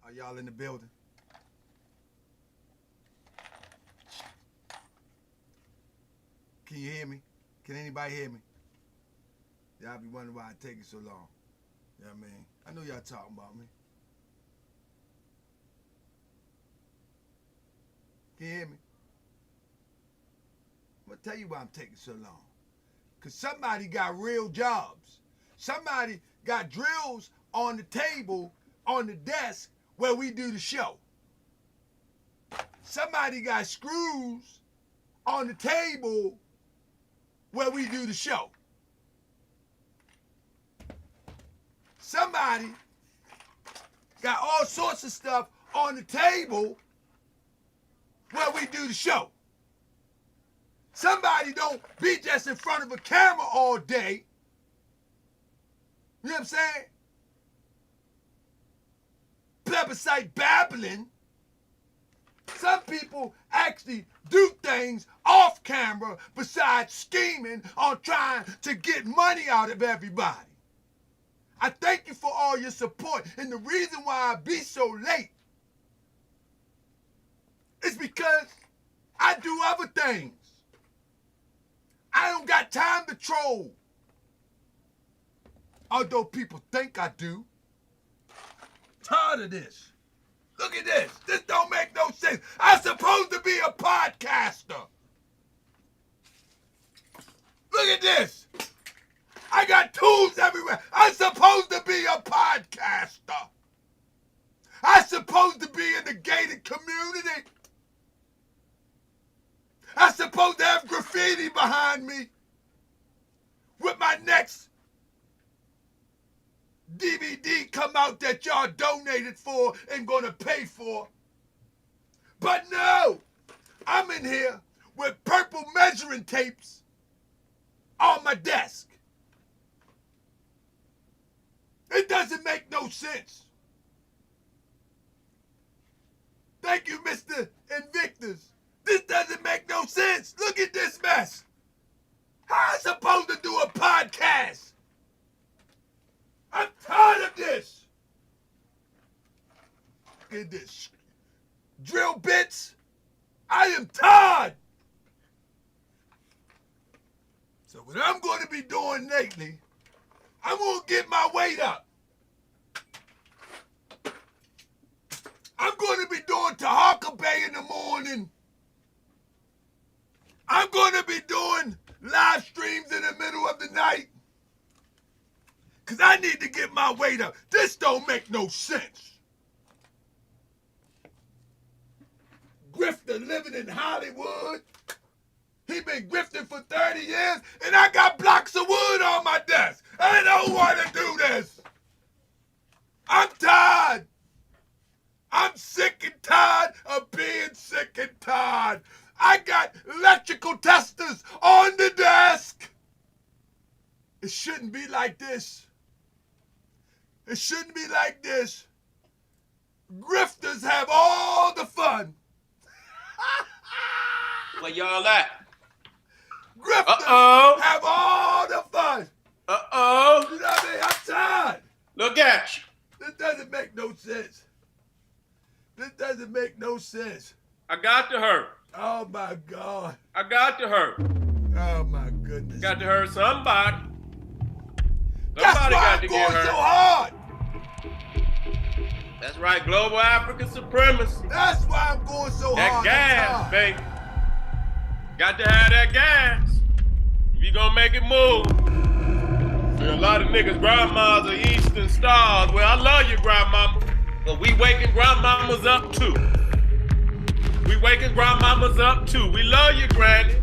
Are y'all in the building? Can you hear me? Can anybody hear me? Y'all be wondering why I take it so long. You know what I mean? I know y'all talking about me. Can you hear me? I'm gonna tell you why I'm taking so long. Cause somebody got real jobs. Somebody got drills on the table, on the desk where we do the show. Somebody got screws on the table where we do the show. Somebody got all sorts of stuff on the table where we do the show. Somebody don't be just in front of a camera all day. You know what I'm saying? Plebiscite babbling. Some people actually do things off camera besides scheming on trying to get money out of everybody. I thank you for all your support, and the reason why I be so late is because I do other things. I don't got time to troll. Although people think I do. Tired of this. Look at this. This don't make no sense. I'm supposed to be a podcaster. Look at this. I got tools everywhere. I'm supposed to be a podcaster. I'm supposed to be in the gated community. I'm supposed to have graffiti behind me with my next DVD come out that y'all donated for and gonna pay for. But no, I'm in here with purple measuring tapes on my desk. It doesn't make no sense. Thank you, Mr. Invictus. This doesn't make no sense. Look at this mess. How am I supposed to do a podcast? I'm tired of this. Look at this. Drill bits. I am tired. So what I'm going to be doing lately, I'm going to get my weight up. I'm going to be doing Taharka Bey in the morning. I'm going to be doing live streams in the middle of the night. Because I need to get my weight up. This don't make no sense. Grifter living in Hollywood. He been grifting for 30 years, and I got blocks of wood on my desk. I don't want to do this. I'm tired. I'm sick and tired of being sick and tired. I got electrical testers on the desk. It shouldn't be like this. It shouldn't be like this. Grifters have all the fun. Where y'all at? Grifters have all the fun. Uh-oh. You know what I mean? I'm tired. Look at you. This doesn't make no sense. This doesn't make no sense. I got to hurt. Oh, my God. I got to hurt. Oh, my goodness. Got to hurt somebody. That's Somebody why got I'm to going get hurt. so hard. That's right, global African supremacy. That's why I'm going so That hard. gas, baby. Got to have that gas. If you gonna make it move. And a lot of niggas' grandmas are Eastern stars. Well, I love you, grandmama. But we waking grandmamas up too. We waking grandmamas up too. We love you, granny.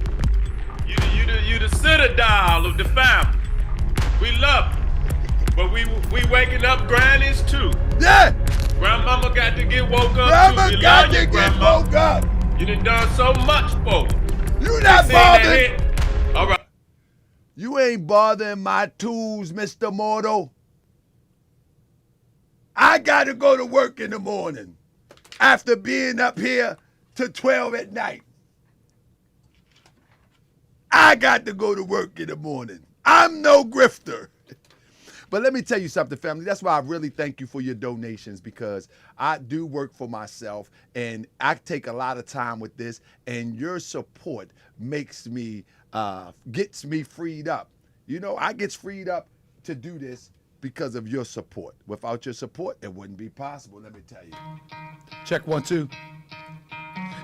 You the citadel of the family. We love you. But we waking up grannies too. Yeah. Grandmama got to get woke up Grandma too. We got love to you, get grandma. woke up. You done done so much for us. You not Seen that bothering. hit? All right. You ain't bothering my tools, Mr. Mortal. I got to go to work in the morning after being up here till 12 at night. I got to go to work in the morning. I'm no grifter. But let me tell you something, family. That's why I really thank you for your donations, because I do work for myself and I take a lot of time with this, and your support makes me, gets me freed up. You know, I get freed up to do this because of your support. Without your support, it wouldn't be possible, let me tell you. Check 1, 2.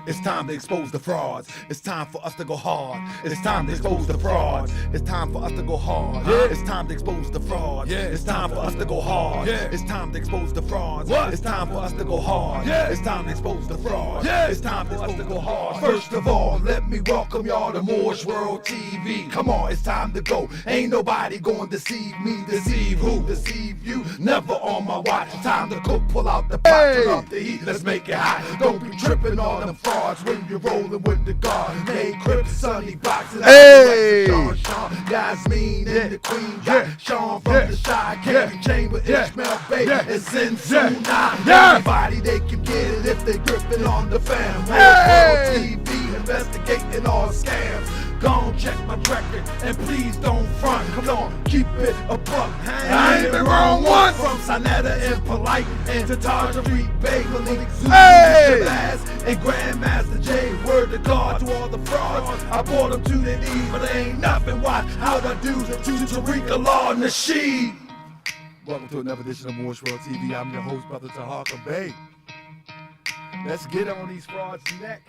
It's time to expose the frauds. It's time for us to go hard. It's time to expose the frauds. It's time for us to go hard. Yeah. It's time to expose the frauds. Yeah. It's time for us to go hard. Yeah. It's time to expose the frauds. What? It's time for us to go hard. Yeah. It's time to expose the frauds. Yeah. It's time for us to go hard. First of all, let me welcome y'all to Moorish World TV. Come on, it's time to go. Ain't nobody gonna deceive me. Deceive who? Deceive you. Never on my watch. Time to go pull out the pot, turn up the heat. Let's make it hot. Don't be tripping on them frauds when you're rolling with the guard. Made Grifts, Sunny boxes. Hey! Sean, Yasmin and the Queen. Got Sean from the Shy, Candy Chamber, Ishmael Bay, and Sin Soon. Everybody, they can get it if they gripping on the fam. Hey! TV, investigating all scams. Gon' check my record and please don't front. Come on, keep it a buck. I ain't been wrong once. From Sinetta and Polite and to Tariq Bey, Malik Zoo, Hey! Shabazz and Grandmaster J. Word to God to all the frauds. I brought them to their knees, but they ain't nothing. Watch how I do to Tariq Nasheed. Welcome to another edition of Moorish World TV. I'm your host, Brother Taharka Bey. Let's get on these frauds' neck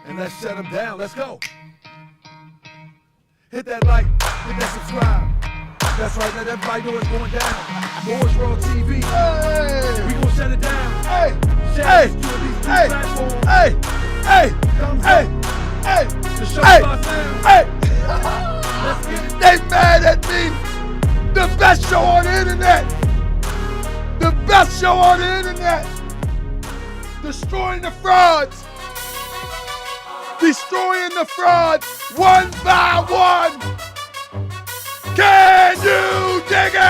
and let's shut them down. Let's go. Hit that like, hit that subscribe. That's right, let everybody know it's going down. Moorish World TV. Hey! We gonna shut it down. Hey! Share Hey! this to these Hey! platforms. Hey! Hey! Thumbs Hey! up. Hey! The show Hey! starts now. Hey! Let's get it. They mad at me. The best show on the internet. The best show on the internet. Destroying the frauds. Destroying the frauds one by one. Can you dig it?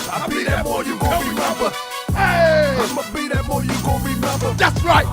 I'll be that boy you gon' remember. Hey! I'ma be that boy you gon' remember. That's right.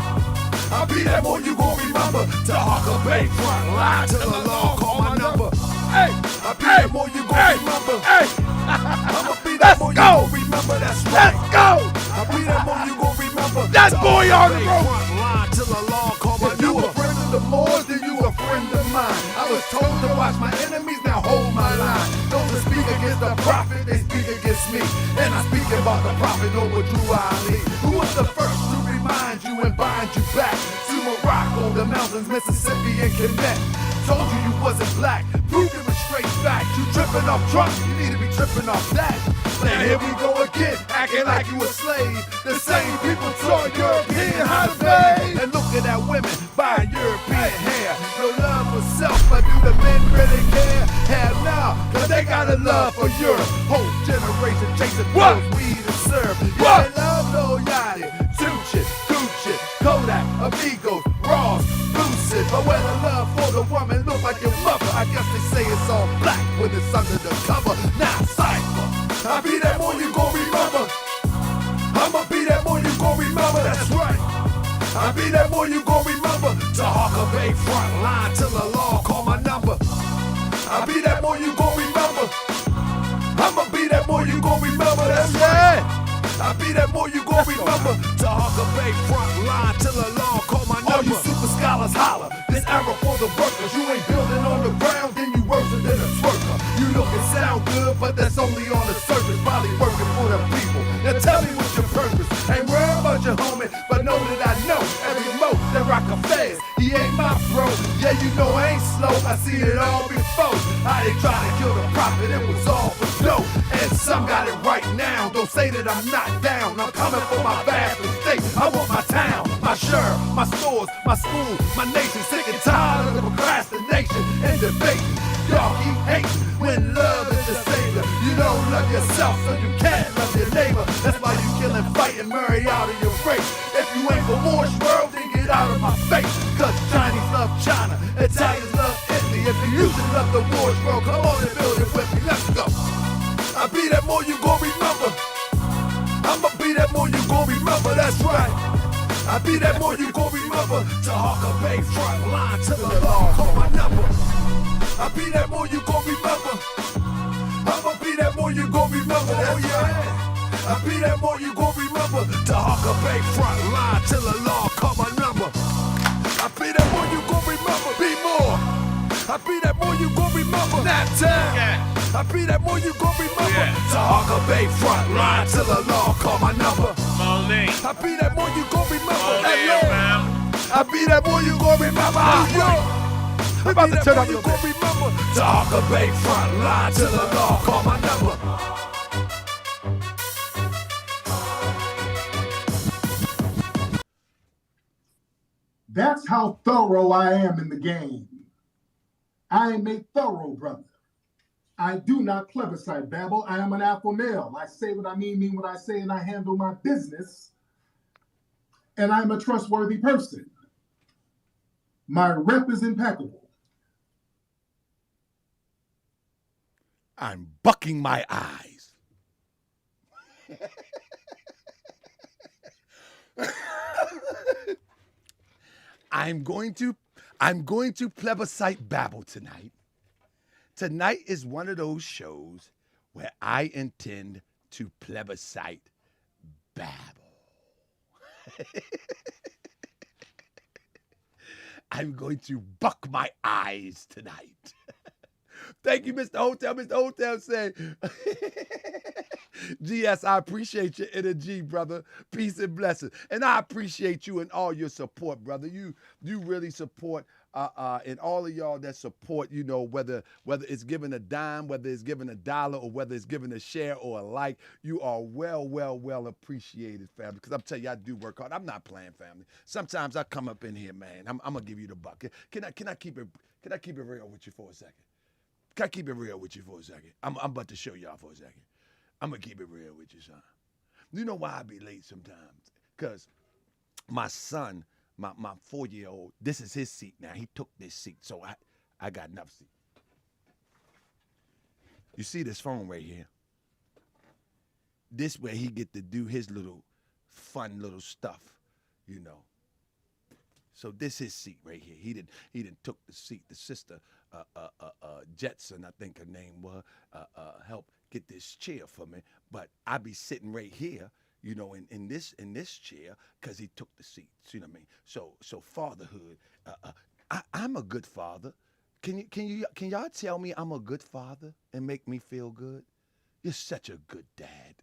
I'll be that boy you gon' remember. Taharka Bey, front line till the law call my number. Hey! I'll be Hey! that boy you gon' Hey! remember. Hey! I'ma be Let's that boy you go. gon' remember. That's right. Let's go! I'll be that boy you gon' remember. That boy on the road. Front line till the law call my number. If you a friend of the Moors, then you a friend of mine. I was told to watch my enemies, now hold my line. Those that speak against the prophet, they speak against me. And I speak about the prophet over Drew Ali, who was the first to remind you and bind you back to Morocco, the mountains, Mississippi, and Quebec. Told you you wasn't black, proved it was straight fact. You tripping off drunk, you need to be tripping off that. Now here we go again, acting like you a slave. The same people taught European how to bathe. And look at that women buying European hair. No love for self, but do the men really care? Hell no, cause they got a love for Europe. Whole generation chasing What? pills, weed and syrup. What? Yeah, they love no yachty, Tucci, Gucci, Kodak, Amigos, Ross, Lucid. But where the love for the woman look like your mother, I guess they say it's all black when it's under the cover. Now cypher, I'll be that boy you gon' remember. I'ma be that boy you gon' remember, that's right. I'll be that boy you gon' remember. Taharka Bey, front line till the law call my number. I'll be that boy you gon' remember. I'ma be that boy you gon' remember, that's right. I'll be that boy you gon' remember. Taharka Bey, front line till the law call my number. All you super scholars holler, this era for the workers. You ain't building on the ground, then you worse than a twerker. You look and sound good, but that's only on the surface. Probably working for the people. Now tell me what's your purpose. Ain't worried about your homie, but know that I know every mo that rock a fast. He ain't my bro. Yeah, you know I ain't slow. I seen it all before. How they try to kill the prophet, it was all for dough. And some got it right now. Don't say that I'm not down. I'm coming for my vast estate. I want my town, my shirt, my stores, my school, my nation. Sick and tired of the procrastination and debating. Y'all keep hating when love is the savior. You don't love yourself, so you can't love your neighbor. That's why you killing, fighting, marry out of your race. If you ain't for Moorish World, then get out of my face. Cause Chinese love China, Italians love Italy. If you used to love the Moorish World, come on and build it with me. Let's go. I'll be that boy you gon' remember. I'ma be that boy you gon' remember, that's right. I'll be that boy you gon' remember. Taharka Bey, front line till the law call my number. I'll be that boy you gon' remember. more you gon' remember. Oh yeah. I be that more you gon' remember. Taharka Bey front line till the law call my number. I be that more you gon' remember. Be more. I be that more you gon' remember. That time. Yeah. I be that more you gon' remember. Yeah. Taharka Bey front line till the law call my number. Monet. I be that more you gon' remember. Monet, Hey, yo. fam. I be that more you gon' remember. I'm about to turn up you your gon' remember. Taharka Bey front line till the law call my number. That's how thorough I am in the game. I am a thorough brother. I do not plebiscite babble. I am an alpha male. I say what I mean what I say, and I handle my business. And I'm a trustworthy person. My rep is impeccable. I'm bucking my eyes. I'm going to plebiscite babble tonight. Tonight is one of those shows where I intend to plebiscite babble. I'm going to buck my eyes tonight. Thank you, Mr. Hotel. Mr. Hotel said, GS, I appreciate your energy, brother. Peace and blessings. And I appreciate you and all your support, brother. You really support, and all of y'all that support, you know, whether it's giving a dime, whether it's giving $1, or whether it's giving a share or a like, you are well appreciated, family. Because I'm telling you, I do work hard. I'm not playing, family. Sometimes I come up in here, man. I'm gonna give you the buck. Can I keep it real with you for a second? Can I keep it real with you for a second? I'm about to show y'all for a second. I'm going to keep it real with you, son. You know why I be late sometimes? Because my son, my 4-year-old, this is his seat now. He took this seat, so I got enough seat. You see this phone right here? This way he get to do his little fun little stuff, you know. So this his seat right here. He didn't took the seat. The sister, Jetson, I think her name was, helped get this chair for me. But I be sitting right here, you know, in this chair, cause he took the seat. You know what I mean? So fatherhood. I'm a good father. Can y'all tell me I'm a good father and make me feel good? You're such a good dad.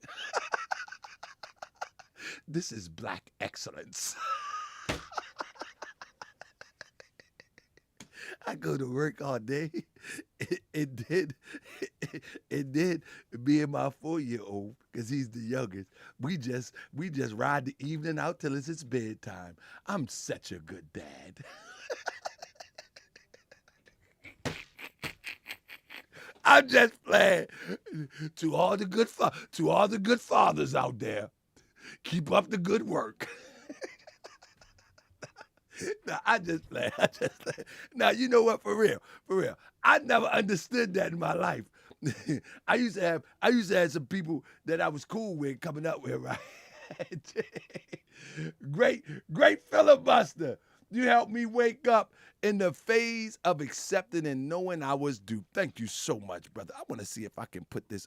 This is black excellence. I go to work all day, and then me and my 4-year-old, because he's the youngest, we just ride the evening out till it's his bedtime. I'm such a good dad. I'm just playing. To all the good fathers out there, keep up the good work. Now, I just play. Now, you know what? For real. I never understood that in my life. I used to have some people that I was cool with coming up with, right? Great filibuster. You helped me wake up in the phase of accepting and knowing I was due. Thank you so much, brother. I want to see if I can put this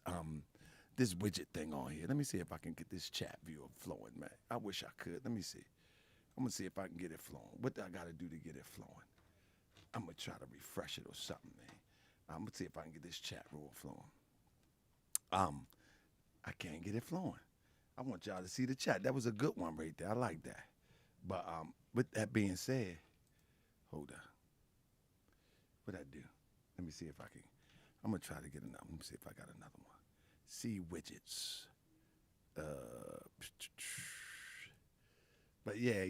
widget thing on here. Let me see if I can get this chat viewer flowing, man. I wish I could. Let me see. I'm going to see if I can get it flowing. What do I got to do to get it flowing? I'm going to try to refresh it or something, man. I'm going to see if I can get this chat room flowing. I can't get it flowing. I want y'all to see the chat. That was a good one right there. I like that. But with that being said, hold on. What'd I do? Let me see if I can. I'm going to try to get another. Let me see if I got another one. See widgets. But yeah.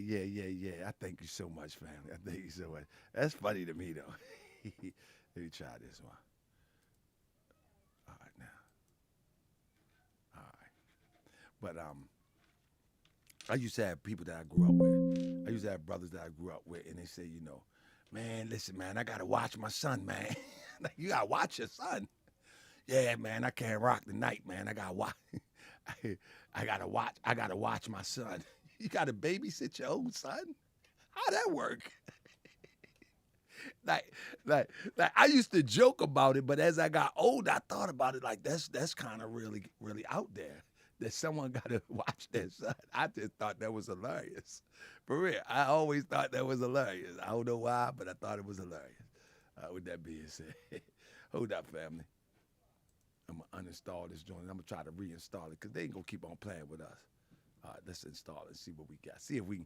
I thank you so much, family. I thank you so much. That's funny to me, though. Let me try this one. All right, now. All right. But I used to have people that I grew up with. I used to have brothers that I grew up with, and they say, you know, man, listen, man, I got to watch my son, man. Like, you got to watch your son. Yeah, man, I can't rock the night, man. I got to watch. I got to watch my son. You got to babysit your own son? How'd that work? like I used to joke about it, but as I got older, I thought about it like that's kind of really out there. That someone got to watch their son. I just thought that was hilarious. For real, I always thought that was hilarious. I don't know why, but I thought it was hilarious. With that being said, hold up, family. I'm gonna uninstall this joint. And I'm gonna try to reinstall it because they ain't gonna keep on playing with us. All right, let's install it and see what we got. See if we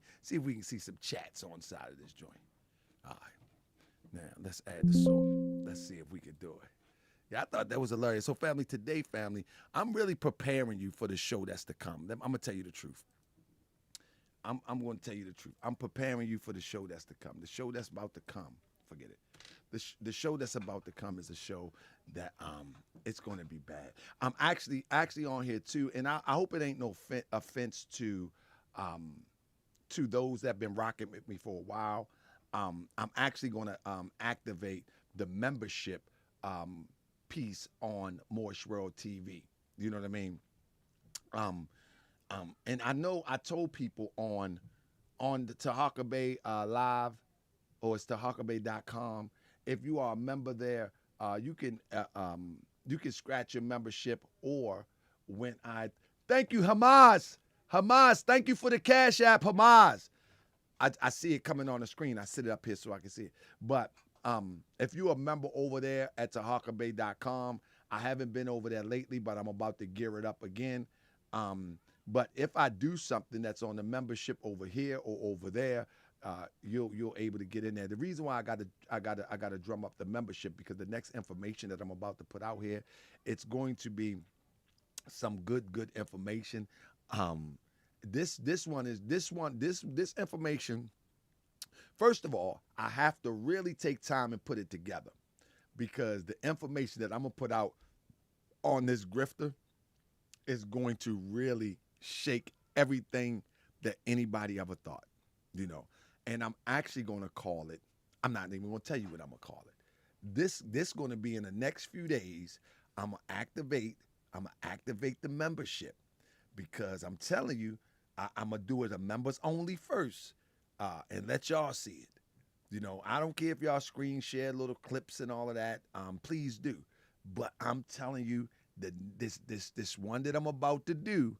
can see some chats on the side of this joint. All right, now let's add the song. Let's see if we can do it. Yeah, I thought that was hilarious. So, family, today, family, I'm really preparing you for the show that's to come. I'm gonna tell you the truth. I'm going to tell you the truth. I'm preparing you for the show that's to come. The show that's about to come. Forget it. The show that's about to come is a show that it's going to be bad. I'm actually on here too, and I hope it ain't no offense to those that have been rocking with me for a while. I'm actually going to activate the membership piece on Moorish World TV. You know what I mean? And I know I told people on the Taharka Bey live, or it's taharkabey.com. If you are a member there, you can scratch your membership, or when thank you, Hamas, thank you for the Cash App, Hamas. I see it coming on the screen. I sit it up here so I can see it. But if you're a member over there at taharkabey.com, I haven't been over there lately, but I'm about to gear it up again. But if I do something that's on the membership over here or over there, you're able to get in there. The reason why I gotta drum up the membership, because the next information that I'm about to put out here, it's going to be some good information. This information. First of all, I have to really take time and put it together, because the information that I'm gonna put out on this grifter is going to really shake everything that anybody ever thought, And I'm actually going to call it, I'm not even going to tell you what I'm going to call it. This going to be in the next few days. I'm going to activate the membership, because I'm telling you, I'm going to do it a members only first, and let y'all see it. I don't care if y'all screen share little clips and all of that. Please do. But I'm telling you that this one that I'm about to do,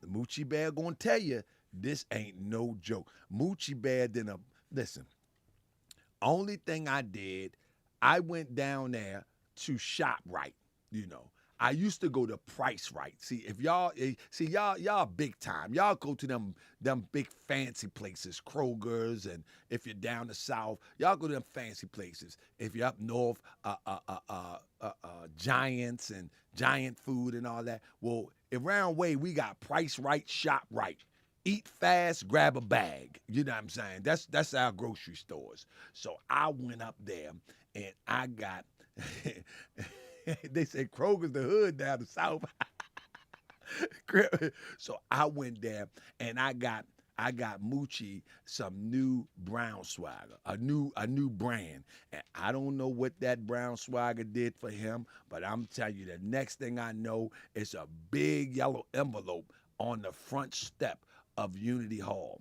Moochie Bear gonna tell you, this ain't no joke. Moochie Bear didn't listen. Only thing I did, I went down there to shop right. I used to go to Price Right. See, if y'all big time. Y'all go to them big fancy places, Kroger's, and if you're down the south, y'all go to them fancy places. If you're up north, Giants and Giant Food and all that. Well, around way we got Price Right, Shop Right. Eat fast, grab a bag. You know what I'm saying? That's our grocery stores. So I went up there and I got they say Kroger's the hood down the south. So I went there and I got Moochie some new brown swagger, a new brand. And I don't know what that brown swagger did for him, but I'm telling you, the next thing I know, it's a big yellow envelope on the front step of Unity Hall.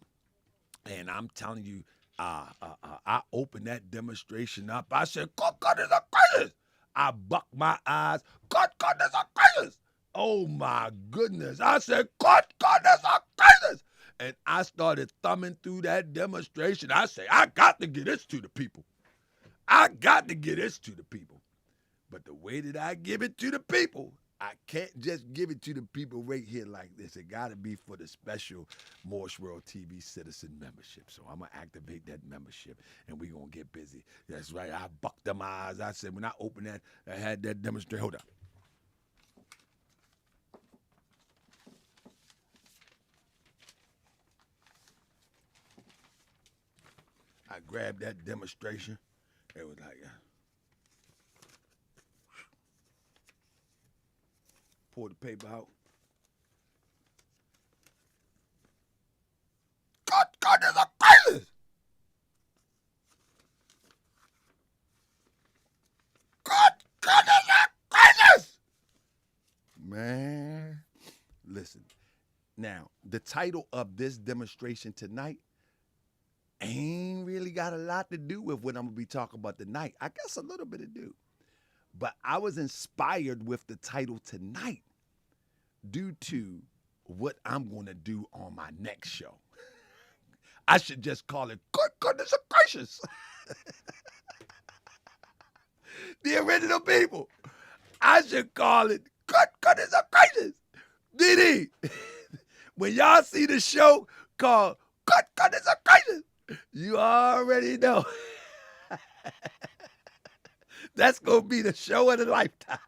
And I'm telling you, I opened that demonstration up. I said, God is a greatest. I bucked my eyes. God is a greatest. Oh my goodness. I said, God is a greatest. And I started thumbing through that demonstration. I say, I got to get this to the people. But the way that I give it to the people, I can't just give it to the people right here like this. It got to be for the special Moorish World TV Citizen membership. So I'm going to activate that membership, and we're going to get busy. That's right. I bucked them eyes. I said, when I opened that, I had that demonstration. Hold up. I grabbed that demonstration. It was like, pour the paper out. God is a greatest. God is a greatest. Man, listen. Now, the title of this demonstration tonight ain't really got a lot to do with what I'm gonna be talking about tonight. I guess a little bit to do. But I was inspired with the title tonight due to what I'm gonna do on my next show. I should just call it Good Goodness Gracious. The original people. I should call it Good Goodness Gracious. DD, when y'all see the show called Good Goodness Gracious, you already know. That's going to be the show of the lifetime.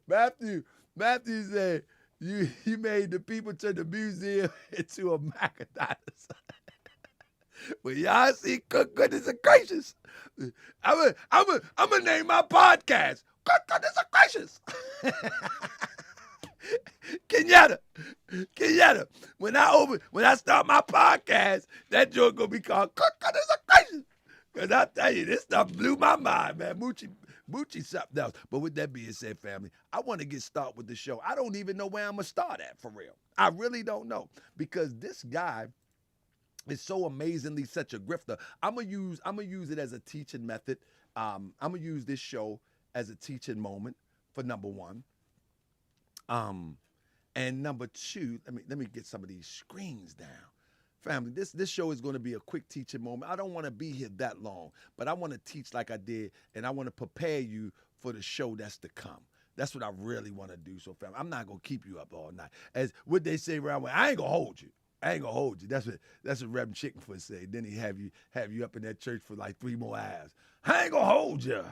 Matthew said, you made the people turn the museum into a McDonald's. When y'all see Good Goodness Gracious, I'm gonna name my podcast Good Goodness Gracious. Kenyatta, when I start my podcast, that joke gonna be called Good Goodness Gracious. Cause I tell you, this stuff blew my mind, man. Moochie something else. But with that being said, family, I want to get started with the show. I don't even know where I'm gonna start at for real. I really don't know, because this guy is so amazingly such a grifter. I'm gonna use it as a teaching method. I'm gonna use this show as a teaching moment for number one. And number two, let me get some of these screens down. Family, this show is going to be a quick teaching moment. I don't want to be here that long, but I want to teach like I did, and I want to prepare you for the show that's to come. That's what I really want to do. So, family, I'm not going to keep you up all night. As what they say around where, I ain't going to hold you. I ain't gonna hold you. That's what Reverend Chickenfoot said. Then he have you up in that church for like 3 more hours. I ain't gonna hold you.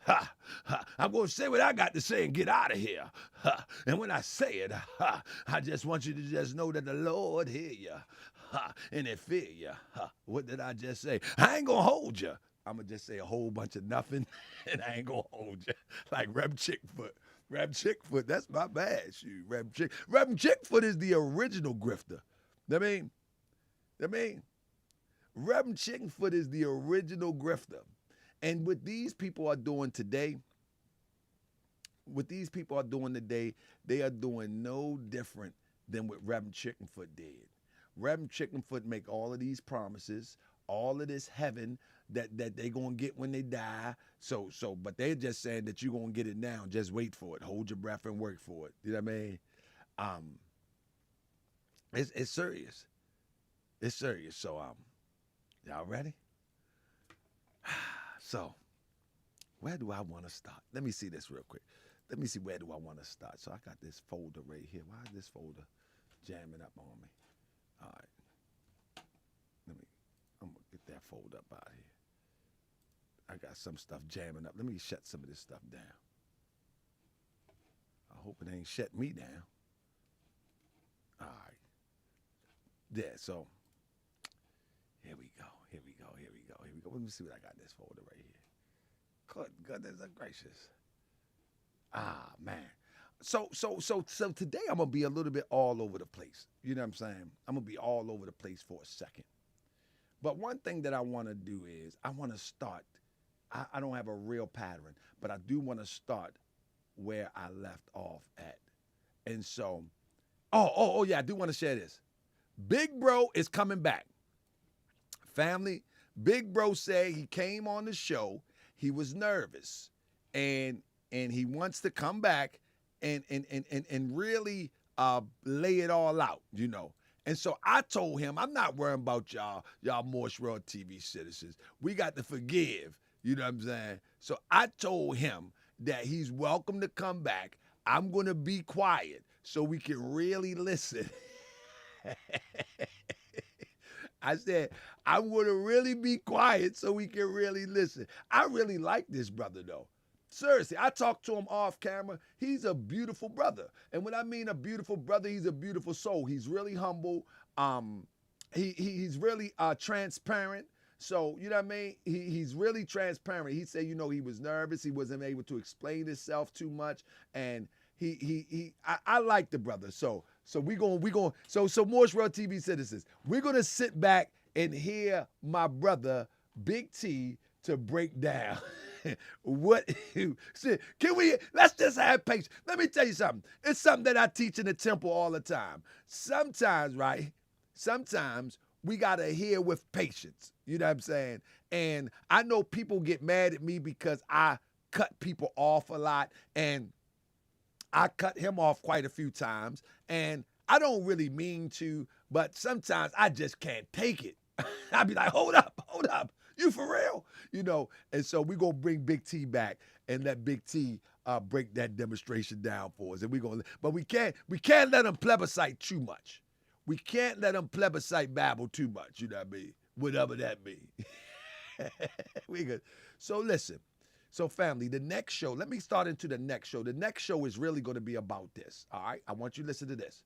Ha, ha. I'm gonna say what I got to say and get out of here. Ha. And when I say it, ha, I just want you to just know that the Lord hear you. Ha. And it fear you. Ha. What did I just say? I ain't gonna hold you. I'm gonna just say a whole bunch of nothing, and I ain't gonna hold you. Like Reverend Chickenfoot. Reverend Chickenfoot, that's my bad. Shoot, Reverend Chickenfoot is the original grifter. I mean, Reverend Chickenfoot is the original grifter. And what these people are doing today, they are doing no different than what Reverend Chickenfoot did. Reverend Chickenfoot make all of these promises, all of this heaven that they gonna get when they die. But they're just saying that you're gonna get it now. Just wait for it. Hold your breath and work for it. You know what I mean? It's serious. It's serious. So, y'all ready? So, where do I want to start? Let me see this real quick. Let me see, where do I want to start? So I got this folder right here. Why is this folder jamming up on me? All right. I'm going to get that folder up out of here. I got some stuff jamming up. Let me shut some of this stuff down. I hope it ain't shut me down. All right. Yeah, so here we go. Let me see what I got in this folder right here. Good goodness gracious. Ah, man. So today I'm going to be a little bit all over the place. You know what I'm saying? I'm going to be all over the place for a second. But one thing that I want to do is I want to start. I don't have a real pattern, but I do want to start where I left off at. And so, yeah, I do want to share this. Big Bro is coming back. Family, Big Bro said he came on the show. He was nervous. And he wants to come back and really lay it all out, you know. And so I told him, I'm not worrying about y'all Morse World TV citizens. We got to forgive, you know what I'm saying? So I told him that he's welcome to come back. I'm going to be quiet so we can really listen. I said, I'm going to really be quiet so we can really listen. I really like this brother, though. Seriously, I talked to him off camera. He's a beautiful brother. And when I mean a beautiful brother, he's a beautiful soul. He's really humble. He's really transparent. So, you know what I mean? He's really transparent. He said, you know, he was nervous. He wasn't able to explain himself too much. And I like the brother. So Morse World TV citizens, we're going to sit back and hear my brother, Big T, to break down what let's just have patience. Let me tell you something. It's something that I teach in the temple all the time. Sometimes we got to hear with patience. You know what I'm saying? And I know people get mad at me because I cut people off a lot, and I cut him off quite a few times, and I don't really mean to, but sometimes I just can't take it. I'd be like, hold up, you for real? You know, and so we're going to bring Big T back and let Big T break that demonstration down for us. And but we can't let him plebiscite too much. We can't let him plebiscite babble too much, you know what I mean? Whatever that means. We good. So listen. So family, the next show, let me start into the next show. The next show is really going to be about this, all right? I want you to listen to this.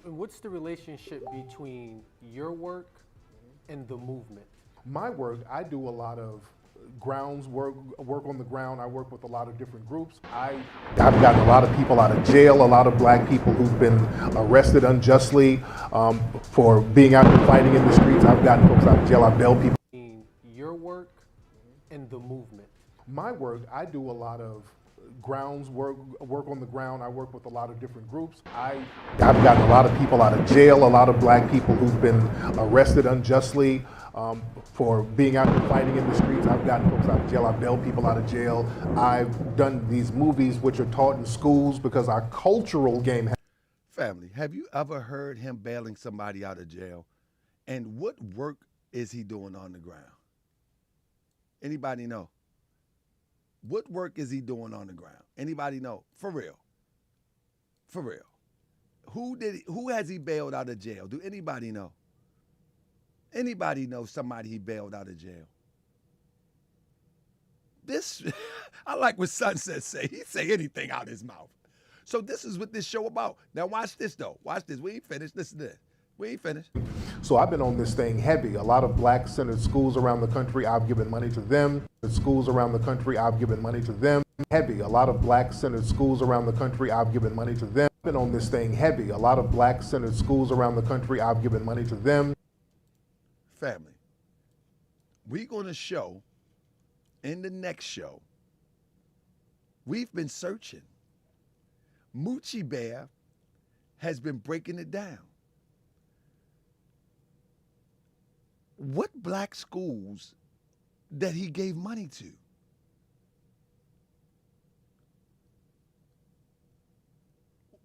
And what's the relationship between your work and the movement? My work, I do a lot of grounds work on the ground. I work with a lot of different groups. I've gotten a lot of people out of jail, a lot of black people who've been arrested unjustly for being out there fighting in the streets. I've gotten folks out of jail. I bail people. Your work and the movement. My work, I do a lot of grounds work on the ground. I work with a lot of different groups. I've gotten a lot of people out of jail, a lot of black people who've been arrested unjustly for being out there fighting in the streets. I've gotten folks out of jail. I bail people out of jail. I've done these movies which are taught in schools because our cultural game. Family, have you ever heard him bailing somebody out of jail? And what work is he doing on the ground? Anybody know? What work is he doing on the ground? Anybody know? For real. For real. Who has he bailed out of jail? Do anybody know? Anybody know somebody he bailed out of jail? This, I like what Sunset say. He say anything out his mouth. So this is what this show about. Now watch this though. Watch this. We ain't finished. Listen to this. We ain't finished. So I've been on this thing heavy. A lot of black-centered schools around the country, I've given money to them. The schools around the country, I've given money to them. Heavy. A lot of black-centered schools around the country, I've given money to them. I've been on this thing heavy. A lot of black-centered schools around the country, I've given money to them. Family, we're going to show in the next show, we've been searching. Moochie Bear has been breaking it down. What black schools that he gave money to?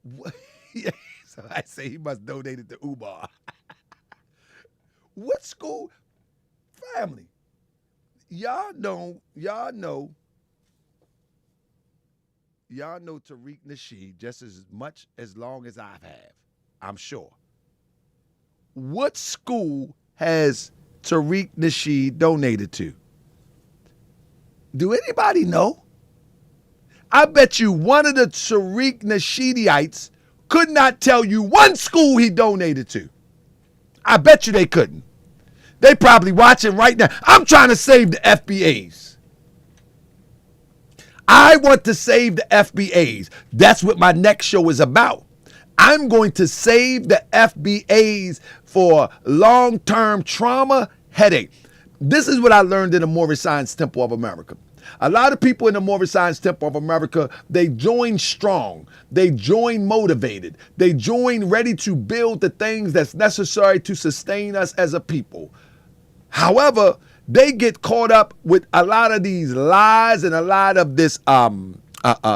What? Yeah, so I say he must donate it to UBAR. What school? Family, y'all know Tariq Nasheed just as much as long as I've had, I'm sure. What school has Tariq Nasheed donated to? Do anybody know? I bet you one of the Tariq Nasheedites could not tell you one school he donated to. I bet you they couldn't. They probably watching right now. I'm trying to save the FBAs. I want to save the FBAs. That's what my next show is about. I'm going to save the FBAs for long-term trauma headache. This is what I learned in the Moorish Science Temple of America. A lot of people in the Moorish Science Temple of America, they join strong. They join motivated. They join ready to build the things that's necessary to sustain us as a people. However, they get caught up with a lot of these lies and a lot of this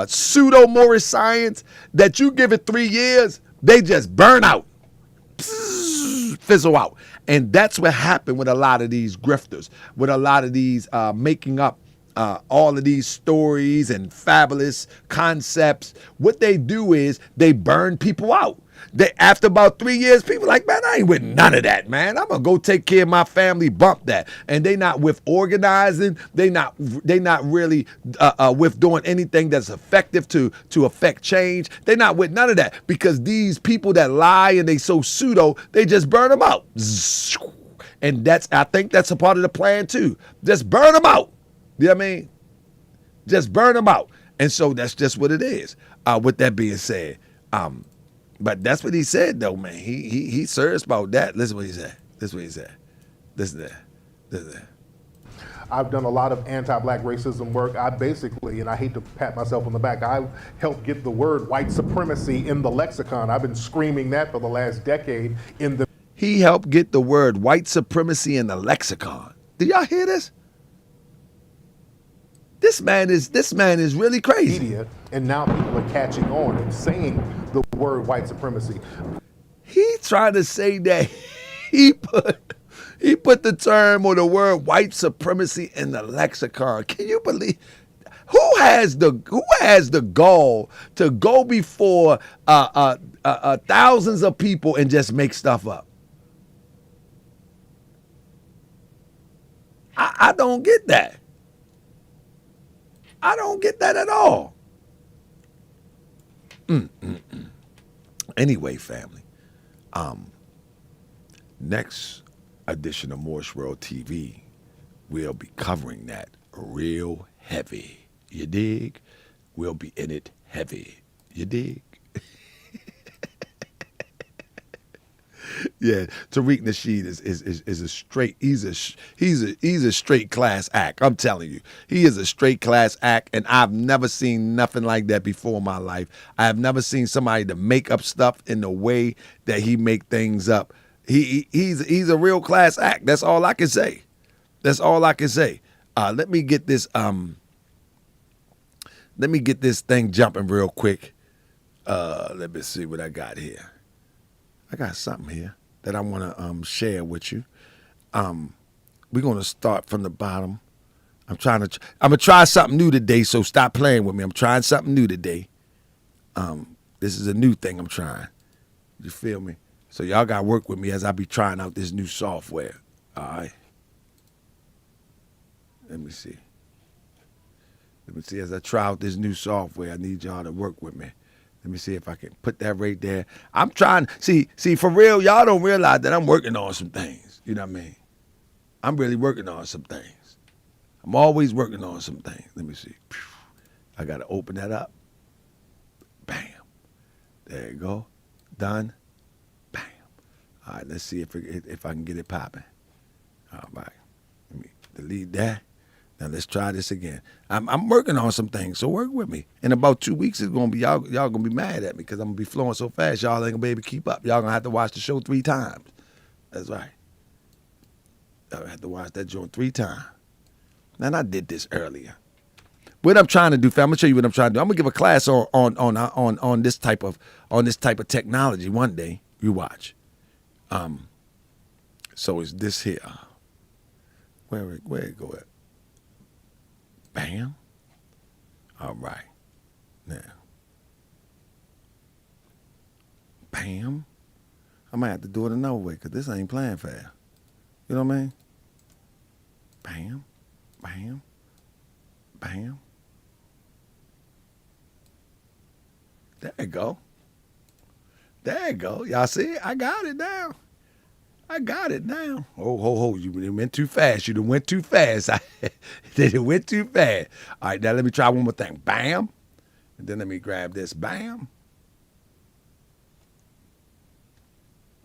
pseudo-Moorish science that you give it 3 years, they just burn out, fizzle out. And that's what happened with a lot of these grifters, with a lot of these making up all of these stories and fabulous concepts. What they do is they burn people out. After about 3 years, people like, man, I ain't with none of that, man. I'm gonna go take care of my family, bump that. And they not with organizing. They not really with doing anything that's effective to affect change. They not with none of that, because these people that lie and they so pseudo, they just burn them out. And I think that's a part of the plan too. Just burn them out. You know what I mean? Just burn them out. And so that's just what it is. With that being said, but that's what he said, though, man. He serious about that. Listen what he said. Listen to that. I've done a lot of anti-black racism work. I basically, and I hate to pat myself on the back, I helped get the word white supremacy in the lexicon. I've been screaming that for the last decade in the He helped get the word white supremacy in the lexicon. Do y'all hear this? This man is really crazy. Media, and now people are catching on and saying the word white supremacy. He trying to say that he put the term or the word white supremacy in the lexicon. Can you believe? Who has the gall to go before thousands of people and just make stuff up? I don't get that. I don't get that at all. Anyway, family, next edition of Morse World TV, we'll be covering that real heavy. You dig? We'll be in it heavy. You dig? Yeah, Tariq Nasheed is a straight. He's a straight class act. I'm telling you, he is a straight class act, and I've never seen nothing like that before in my life. I have never seen somebody to make up stuff in the way that he make things up. He's a real class act. That's all I can say. That's all I can say. Let me get this thing jumping real quick. Let me see what I got here. I got something here that I want to share with you. We're going to start from the bottom. I'm going to try something new today, so stop playing with me. I'm trying something new today. This is a new thing I'm trying. You feel me? So y'all got to work with me as I be trying out this new software. All right? Let me see. As I try out this new software, I need y'all to work with me. Let me see if I can put that right there. I'm trying. See, for real, y'all don't realize that I'm working on some things. You know what I mean? I'm really working on some things. I'm always working on some things. Let me see. I got to open that up. Bam. There you go. Done. Bam. All right, let's see if I can get it popping. All right. Let me delete that. Now let's try this again. I'm working on some things, so work with me. In about 2 weeks, it's gonna be y'all gonna be mad at me because I'm gonna be flowing so fast. Y'all ain't gonna be able to keep up. Y'all gonna have to watch the show 3 times. That's right. Y'all have to watch that joint 3 times. Now I did this earlier. What I'm trying to do, fam, I'm gonna show you what I'm trying to do. I'm gonna give a class on this type of technology one day. You watch. So it's this here. Where it go at? Bam. All right. Now. Bam. I might have to do it another way because this ain't playing fast. You know what I mean? Bam. Bam. Bam. There you go. There you go. Y'all see? I got it now. Oh, you went too fast. You done went too fast. They went too fast. All right, now let me try one more thing. Bam. And then let me grab this. Bam.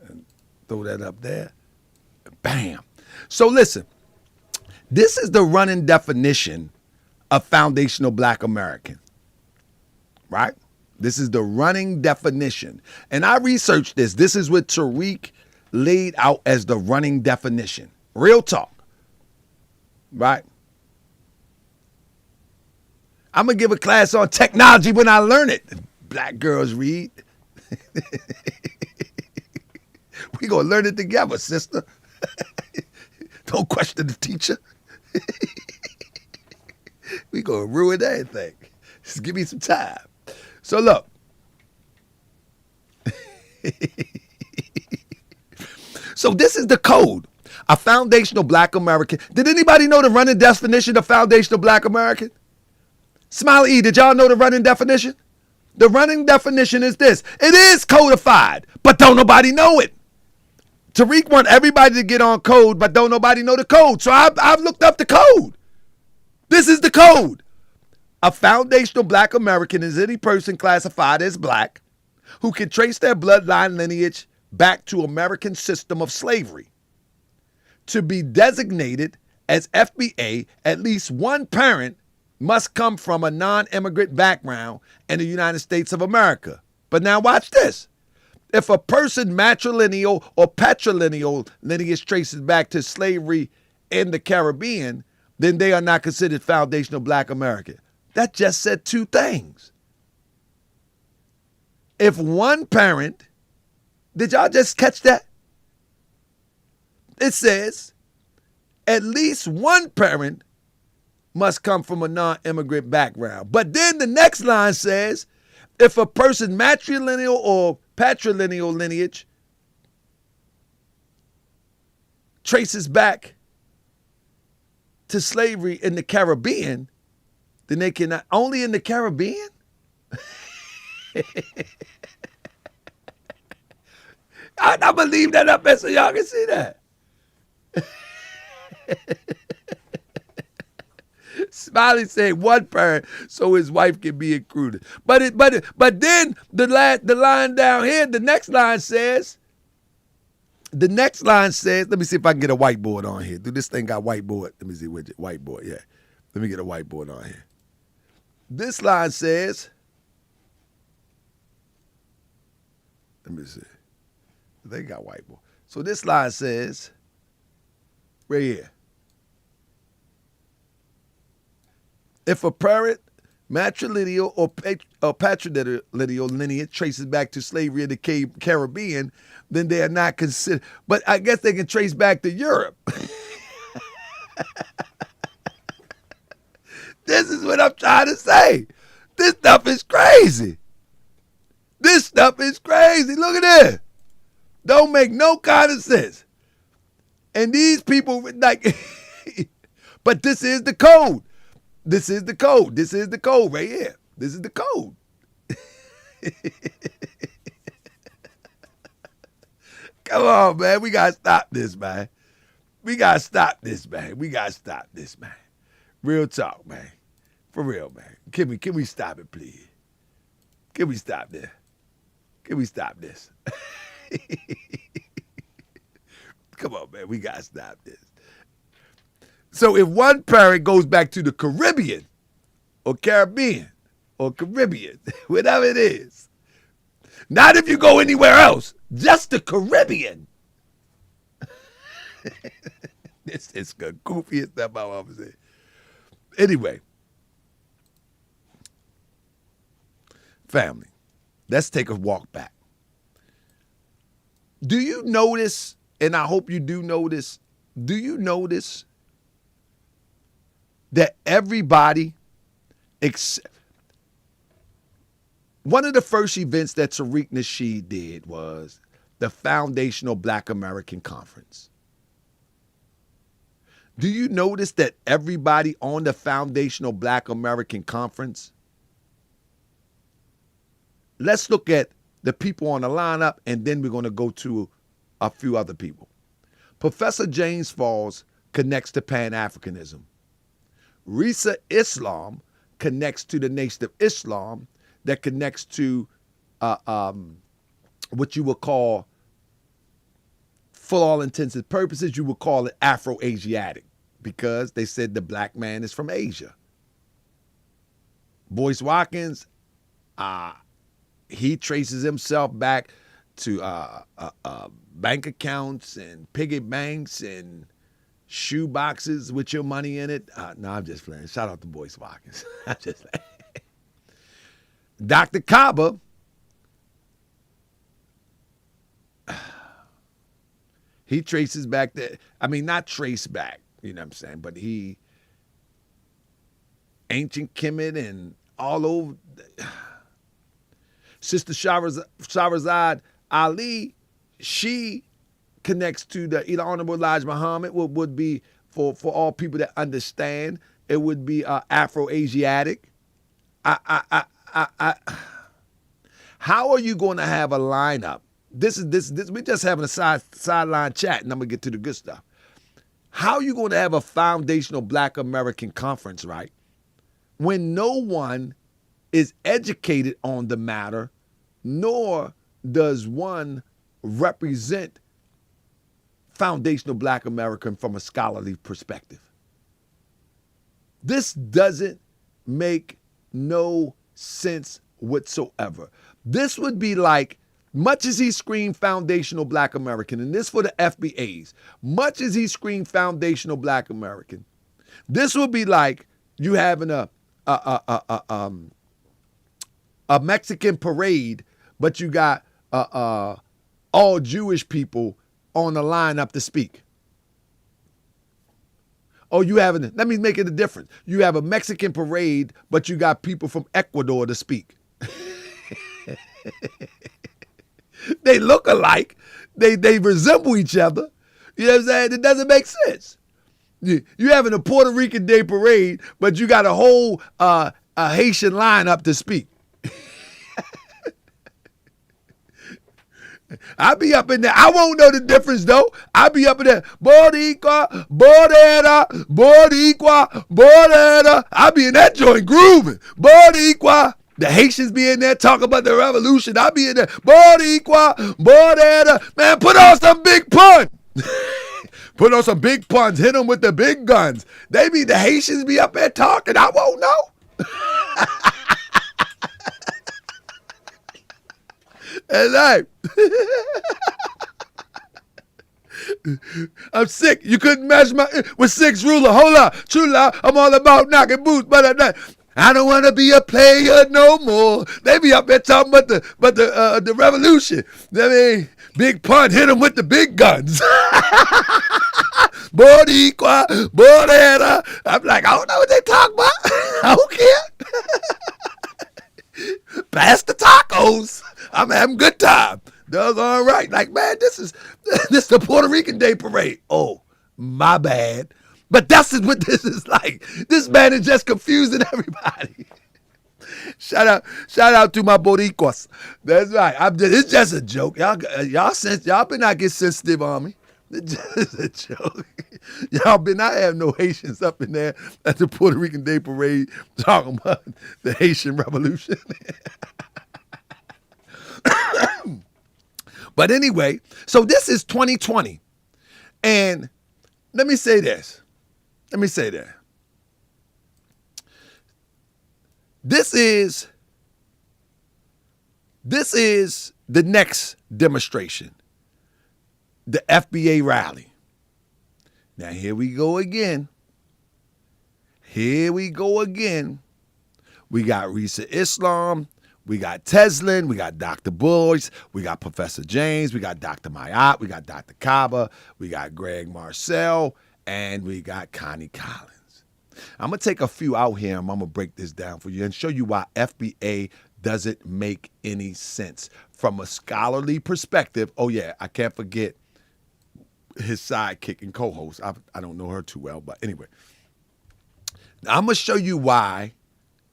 And throw that up there. Bam. So listen, this is the running definition of foundational Black American, right? This is the running definition. And I researched this. This is what Tariq laid out as the running definition. Real talk. Right? I'm going to give a class on technology when I learn it. Black girls read. We going to learn it together, sister. Don't question the teacher. We going to ruin everything. Just give me some time. So look. So this is the code. A foundational Black American. Did anybody know the running definition of foundational Black American? Smiley E, did y'all know the running definition? The running definition is this. It is codified, but don't nobody know it. Tariq want everybody to get on code, but don't nobody know the code. So I've looked up the code. This is the code. A foundational Black American is any person classified as Black who can trace their bloodline lineage back to American system of slavery. To be designated as FBA, at least one parent must come from a non-immigrant background in the United States of America. But now watch this. If a person matrilineal or patrilineal lineage traces back to slavery in the Caribbean, then they are not considered foundational Black American. That just said two things. If one parent, did y'all just catch that? It says at least one parent must come from a non-immigrant background. But then the next line says, if a person matrilineal or patrilineal lineage traces back to slavery in the Caribbean, then they cannot, only in the Caribbean? I'm going to leave that up there so y'all can see that. Smiley said one parent so his wife can be included. But then the line down here, the next line says, let me see if I can get a whiteboard on here. Do this thing got whiteboard? Let me see, widget, whiteboard, yeah. Let me get a whiteboard on here. This line says, let me see. They got whiteboard. So this line says, right here. If a parent, matrilineal or patrilineal lineage traces back to slavery in the Caribbean, then they are not considered. But I guess they can trace back to Europe. This is what I'm trying to say. This stuff is crazy. This stuff is crazy. Look at this. Don't make no kind of sense. And these people, like, but this is the code. This is the code. This is the code right here. This is the code. Come on, man. We got to stop this, man. We got to stop this, man. Real talk, man. For real, man. Can we stop it, please? Can we stop this? Can we stop this? Come on, man. We got to stop this. So if one parent goes back to the Caribbean or Caribbean or Caribbean, whatever it is, not if you go anywhere else, just the Caribbean. This is the goofiest stuff I've ever seen. Anyway, family, let's take a walk back. Do you notice, and I hope you do notice that everybody, one of the first events that Tariq Nasheed did was the Foundational Black American Conference. Do you notice that everybody on the Foundational Black American Conference, let's look at the people on the lineup, and then we're going to go to a few other people. Professor James Falls connects to Pan-Africanism. Risa Islam connects to the Nation of Islam that connects to what you would call, for all intents and purposes, you would call it Afro-Asiatic, because they said the black man is from Asia. Boyce Watkins, he traces himself back to bank accounts and piggy banks and shoe boxes with your money in it. No, I'm just playing. Shout out to Boyce Watkins. I'm just playing. Dr. Kaba, he traces back not trace back, you know what I'm saying, but he, ancient Kemet and all over. Sister Shahrazad Ali, she connects to the Honorable Elijah Muhammad, would be, for all people that understand, it would be Afro-Asiatic. How are you going to have a lineup? This we're just having a sideline chat, and I'm going to get to the good stuff. How are you going to have a Foundational Black American Conference, right, when no one is educated on the matter, nor does one represent Foundational Black American from a scholarly perspective? This doesn't make no sense whatsoever. This would be like much as he screamed foundational Black American, and this for the FBAs, much as he screamed foundational Black American, this would be like you having a Mexican parade, but you got all Jewish people on the line up to speak. Oh, let me make it a difference. You have a Mexican parade, but you got people from Ecuador to speak. They look alike. They resemble each other. You know what I'm saying? It doesn't make sense. You having a Puerto Rican Day parade, but you got a whole Haitian line up to speak. I be up in there. I won't know the difference though. I be up in there. Boricua, Borera, Boricua, Borera. I be in that joint grooving. Boricua. The Haitians be in there talking about the revolution. I be in there. Boricua, Borera. Man, put on some big pun. Put on some big puns. Hit them with the big guns. The Haitians be up there talking. I won't know. And like, I'm sick. You couldn't match with 6 ruler. Hold up. True love. I'm all about knocking boots, but I don't want to be a player no more. They be up there talking about the revolution. I mean, big pun. Hit them with the big guns. Boricua, Borera. I'm like, I don't know what they talk about. I don't care. Pass the tacos. I'm having a good time. Does all right. Like, man, this is the Puerto Rican Day parade. Oh, my bad. But that's what this is like. This man is just confusing everybody. Shout out to my Boricuas. That's right. It's just a joke. Y'all better not get sensitive on me. It's just a joke. Y'all better not have no Haitians up in there at the Puerto Rican Day parade talking about the Haitian Revolution. But anyway, so this is 2020. And let me say this. This is the next demonstration. The FBA rally. Now here we go again. We got Risa Islam. We got Teslin, we got Dr. Boyce, we got Professor James, we got Dr. Mayat, we got Dr. Kaba, we got Greg Marcel, and we got Connie Collins. I'm going to take a few out here and I'm going to break this down for you and show you why FBA doesn't make any sense from a scholarly perspective. Oh yeah, I can't forget his sidekick and co-host. I don't know her too well, but anyway. Now, I'm going to show you why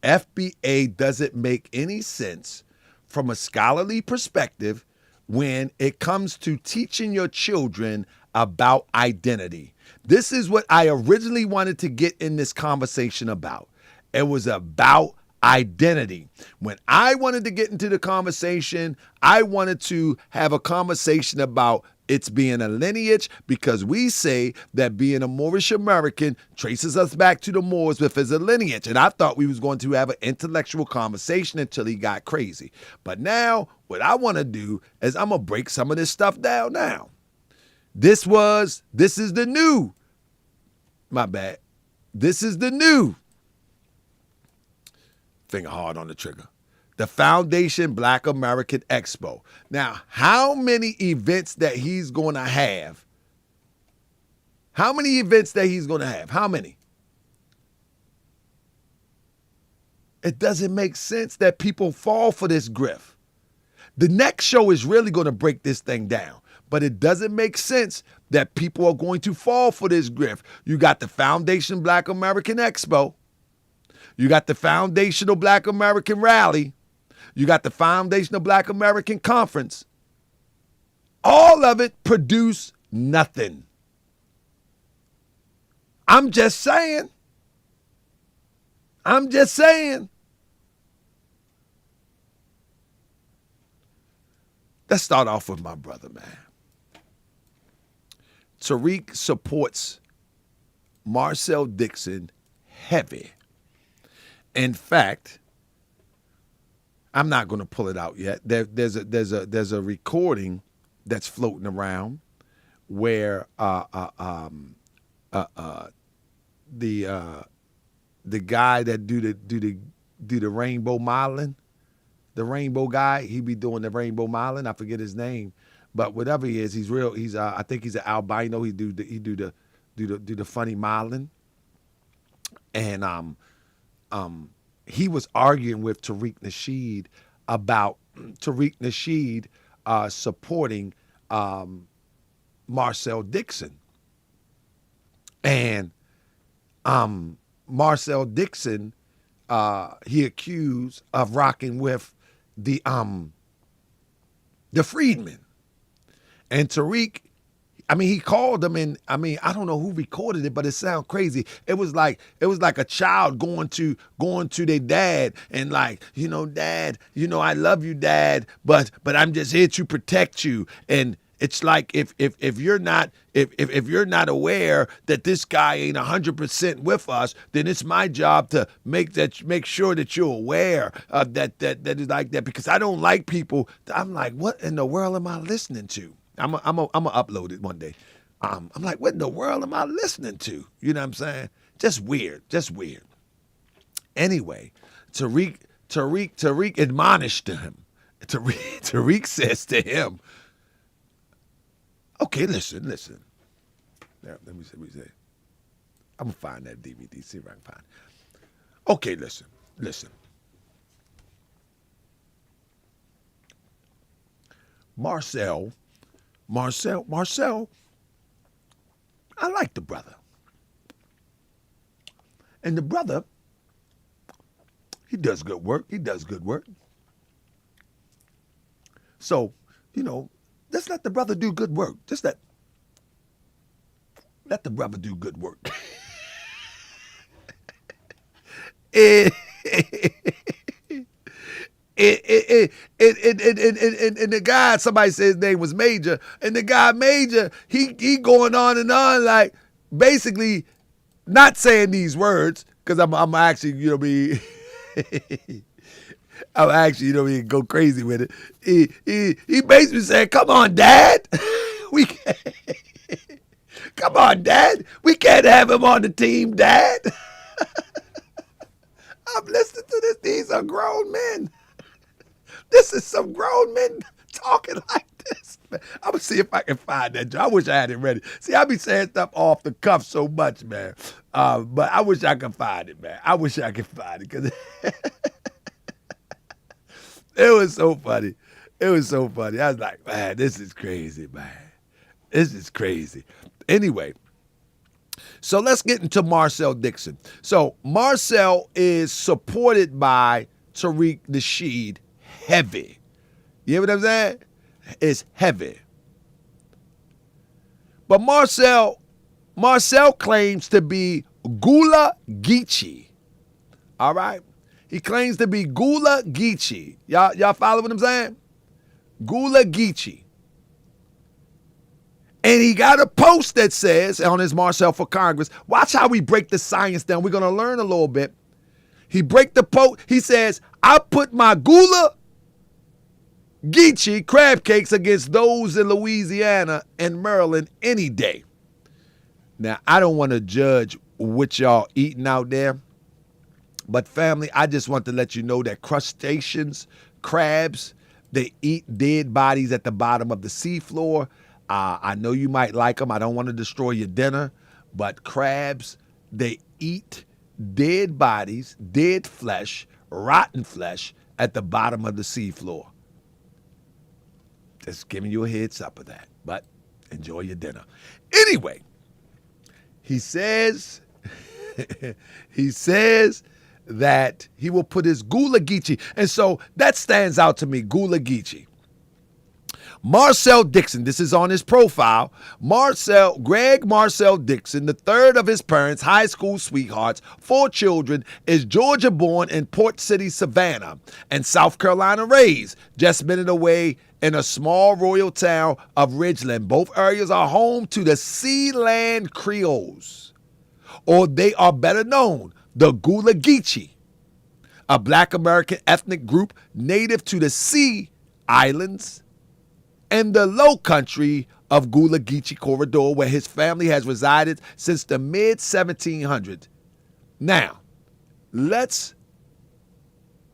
FBA doesn't make any sense from a scholarly perspective when it comes to teaching your children about identity. This is what I originally wanted to get in this conversation about. It was about identity. When I wanted to get into the conversation, I wanted to have a conversation about it's being a lineage, because we say that being a Moorish American traces us back to the Moors with as a lineage. And I thought we was going to have an intellectual conversation until he got crazy. But now what I want to do is I'm going to break some of this stuff down now. This is the new. My bad. This is the new. Finger hard on the trigger. The Foundation Black American Expo. Now, how many events that he's going to have? How many? It doesn't make sense that people fall for this grift. The next show is really going to break this thing down. But it doesn't make sense that people are going to fall for this grift. You got the Foundation Black American Expo. You got the Foundational Black American Rally. You got the Foundational Black American Conference. All of it produce nothing. I'm just saying. Let's start off with my brother, man. Tariq supports Marcel Dixon heavy. In fact, I'm not going to pull it out yet. There's a recording that's floating around where the guy that do the rainbow modeling, the rainbow guy, he be doing the rainbow modeling. I forget his name, but whatever he is, he's real. He's I think he's an albino. He do the funny modeling, and he was arguing with Tariq Nasheed about Tariq Nasheed supporting Marcel Dixon, and Marcel Dixon he accused of rocking with the freedmen, and Tariq, I mean, he called them, and I mean, I don't know who recorded it, but it sounds crazy. It was like a child going to their dad and like, Dad, I love you, Dad, but I'm just here to protect you. And it's like if you're not aware that this guy ain't 100% with us, then it's my job to make sure that you're aware that is like that, because I don't like people. I'm like, what in the world am I listening to? I'm gonna upload it one day. I'm like, what in the world am I listening to? You know what I'm saying? Just weird. Anyway, Tariq admonished him. Tariq says to him, okay, listen. Now, let me say. I'm gonna find that DVD, see if I can find it. Okay, listen. Marcel, I like the brother. And the brother, he does good work. So, let's let the brother do good work. Just let the brother do good work. And the guy, somebody said his name was Major, and the guy Major, he going on and on, like basically not saying these words, because I'm actually, I'm actually, go crazy with it. He basically said, "Come on, Dad, we can't. Come on, Dad, we can't have him on the team, Dad." I'm listening to this. These are grown men. This is some grown men talking like this. I'm going to see if I can find that. I wish I had it ready. See, I be saying stuff off the cuff so much, man. But I wish I could find it, man. I wish I could find it, because it was so funny. I was like, man, this is crazy, man. This is crazy. Anyway, so let's get into Marcel Dixon. So Marcel is supported by Tariq Nasheed heavy. You hear what I'm saying? It's heavy. But Marcel claims to be Gullah Geechee. All right? He claims to be Gullah Geechee. Y'all follow what I'm saying? Gullah Geechee. And he got a post that says on his Marcel for Congress, watch how we break the science down. We're going to learn a little bit. He break the post. He says, I put my Gullah Geechee crab cakes against those in Louisiana and Maryland any day. Now, I don't want to judge what y'all eating out there, but family, I just want to let you know that crustaceans, crabs, they eat dead bodies at the bottom of the seafloor. I know you might like them. I don't want to destroy your dinner, but crabs, they eat dead bodies, dead flesh, rotten flesh at the bottom of the seafloor. Just giving you a heads up of that, but enjoy your dinner. Anyway, he says that he will put his Gullah Geechee, and so that stands out to me, Gullah Geechee. Marcel Dixon, this is on his profile. Greg Marcel Dixon, the third of his parents' high school sweethearts, 4 children, is Georgia-born in Port City, Savannah, and South Carolina raised, just minutes away in a small royal town of Ridgeland. Both areas are home to the Sealand Creoles, or they are better known, the Gullah Geechee. a Black American ethnic group native to the Sea Islands and the Low Country of Gullah Geechee Corridor, where his family has resided since the mid-1700s. Now, let's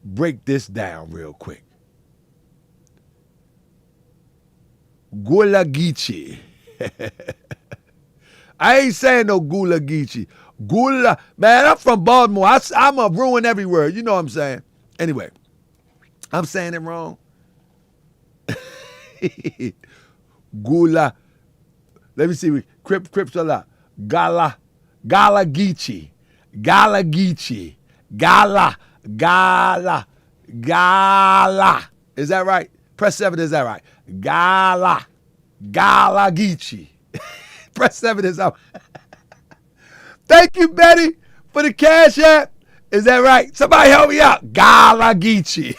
break this down real quick. Gullah Geechee. I ain't saying no Gullah Geechee. Gullah, man, I'm from Baltimore. I'm a ruin every word. You know what I'm saying? Anyway, I'm saying it wrong. Gullah. Let me see. Crips a lot. Gullah Geechee. Gullah Geechee. Gullah. Is that right? Press 7, is that right? Gullah Geechee. Press 7 is out. Thank you, Betty, for the Cash App. Is that right? Somebody help me out. Gullah Geechee.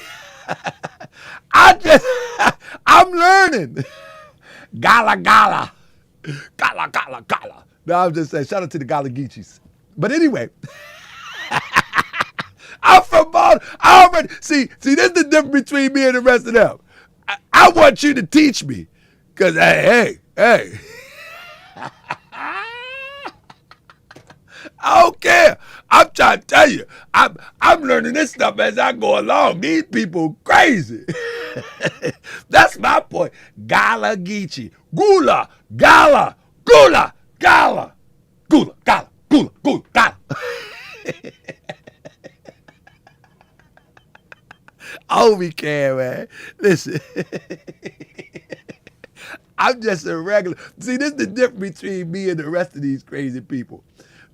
I'm learning. Gullah. No, I'm just saying, shout out to the Gullah Geechees. But anyway, I'm from Baltimore. I already, see, this is the difference between me and the rest of them. I want you to teach me. Because, hey. I don't care. I'm trying to tell you, I'm learning this stuff as I go along. These people crazy. That's my point. Gullah Geechee. Gullah. Oh, we can, man. Listen. I'm just a regular. See, this is the difference between me and the rest of these crazy people.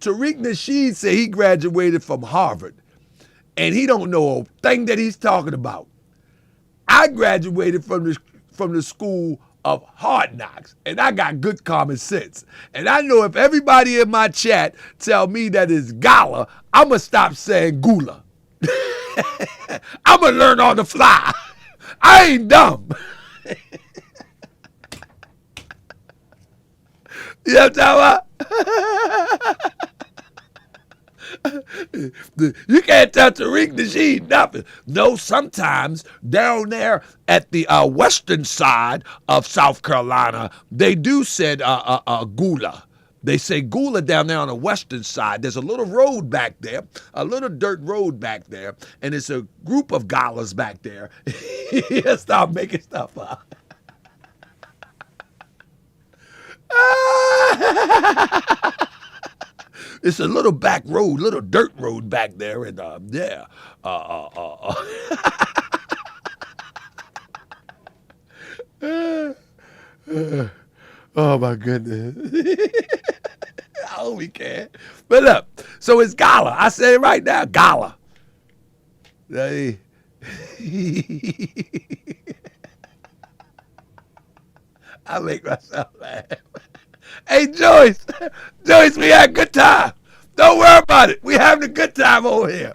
Tariq Nasheed said he graduated from Harvard, and he don't know a thing that he's talking about. I graduated from the school of hard knocks, and I got good common sense. And I know if everybody in my chat tell me that it's Gullah, I'm going to stop saying Gullah. I'm going to learn on the fly. I ain't dumb. You know what I'm talking about? You can't tell Tariq Nasheed nothing. No, sometimes down there at the western side of South Carolina, they do said Gullah. They say Gullah down there on the western side. There's a little road back there, a little dirt road back there, and it's a group of Gullahs back there. He'll start making stuff up. It's a little back road, little dirt road back there, and yeah. Oh my goodness. Oh, we can. But look, so it's Gullah. I said it right now, Gullah. Hey. I make myself laugh. Hey, Joyce, we had a good time. Don't worry about it. We having a good time over here.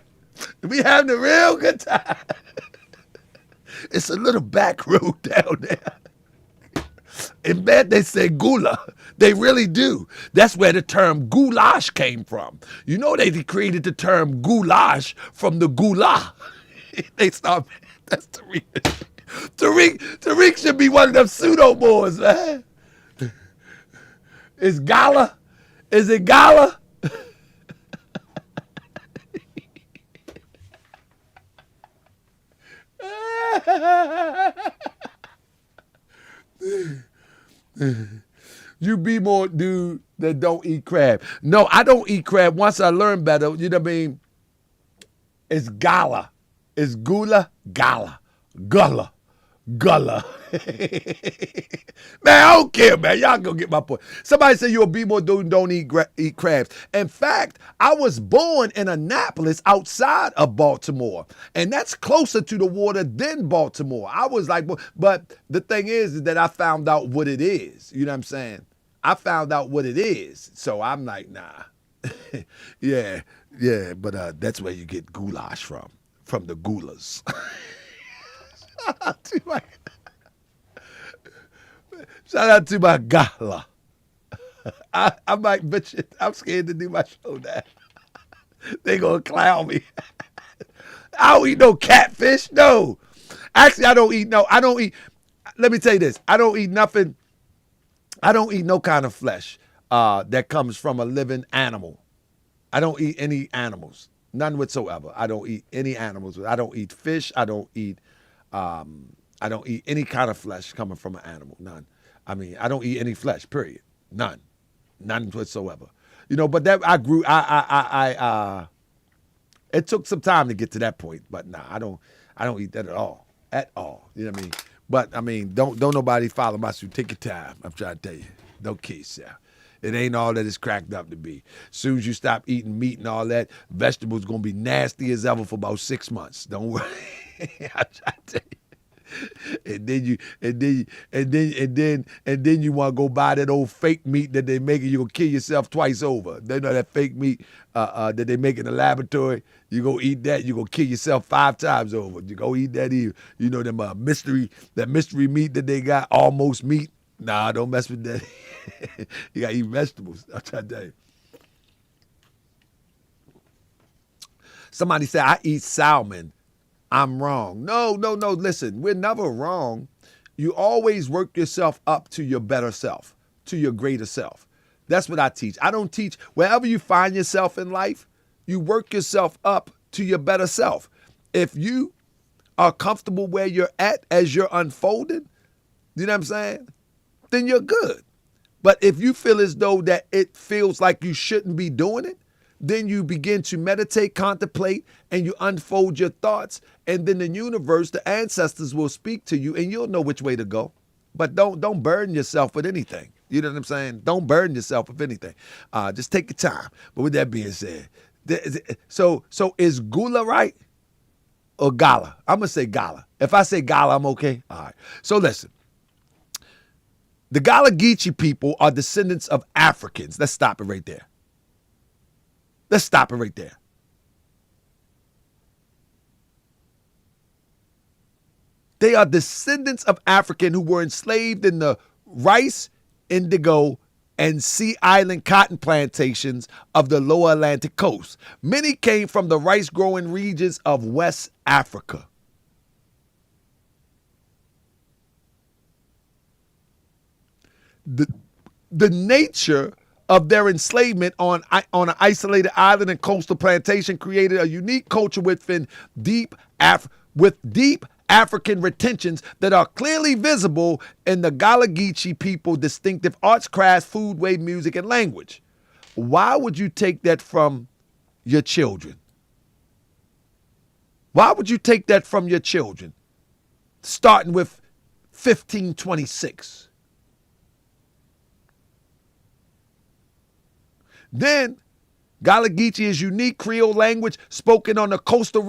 We having a real good time. It's a little back road down there. In bed, they say Gullah. They really do. That's where the term goulash came from. You know they created the term goulash from the Gullah. They start, that's Tariq. Tariq should be one of them pseudo boys, man. Is Gullah? Is it Gullah? You be more dude that don't eat crab. No, I don't eat crab. Once I learn better, you know what I mean? It's Gullah. It's Gullah, Gullah. Man, I don't care, man. Y'all go get my point. Somebody say you're a B-boy dude and don't eat crabs. In fact, I was born in Annapolis outside of Baltimore, and that's closer to the water than Baltimore. I was like, but the thing is that I found out what it is. You know what I'm saying? I found out what it is. So I'm like, nah. yeah, but that's where you get goulash from the Gullahs. Shout out to my Gullah. I might bitch it. I'm scared to do my show now. They gonna clown me. I don't eat no catfish. No. Actually, I don't eat. Let me tell you this. I don't eat nothing. I don't eat no kind of flesh that comes from a living animal. I don't eat any animals. None whatsoever. I don't eat any animals. I don't eat fish. I don't eat any kind of flesh coming from an animal. None. I mean, I don't eat any flesh, period. None. None whatsoever. But that I grew it took some time to get to that point, but nah, I don't eat that at all. At all. You know what I mean? But I mean, don't nobody follow my suit. Take your time. I'm trying to tell you. Don't kid yourself. It ain't all that it's cracked up to be. As soon as you stop eating meat and all that, vegetables gonna be nasty as ever for about 6 months. Don't worry. I'm trying to tell you. And then you want to go buy that old fake meat that they make, and you gonna kill yourself twice over. They know that fake meat that they make in the laboratory. You go eat that, you gonna kill yourself 5 times over. You go eat that either. Them mystery meat that they got, almost meat. Nah, don't mess with that. You gotta eat vegetables. I'm trying to tell you. Somebody said I eat salmon. I'm wrong. No. Listen, we're never wrong. You always work yourself up to your better self, to your greater self. That's what I teach. I don't teach wherever you find yourself in life, you work yourself up to your better self. If you are comfortable where you're at as you're unfolding, you know what I'm saying? Then you're good. But if you feel as though that it feels like you shouldn't be doing it, then you begin to meditate, contemplate, and you unfold your thoughts. And then the universe, the ancestors will speak to you and you'll know which way to go. But don't burden yourself with anything. You know what I'm saying? Don't burden yourself with anything. Just take your time. But with that being said, so is Gullah right or Gullah? I'm going to say Gullah. If I say Gullah, I'm okay? All right. So listen. The Gullah Geechee people are descendants of Africans. Let's stop it right there. Let's stop it right there. They are descendants of African who were enslaved in the rice, indigo, and Sea Island cotton plantations of the lower Atlantic coast. Many came from the rice-growing regions of West Africa. The nature of their enslavement on an isolated island and coastal plantation created a unique culture with deep African retentions that are clearly visible in the Gullah Geechee people distinctive arts, crafts, food, way, music, and language. Why would you take that from your children? Why would you take that from your children? Starting with 1526. Then, Gullah Geechee is unique Creole language spoken on the coastal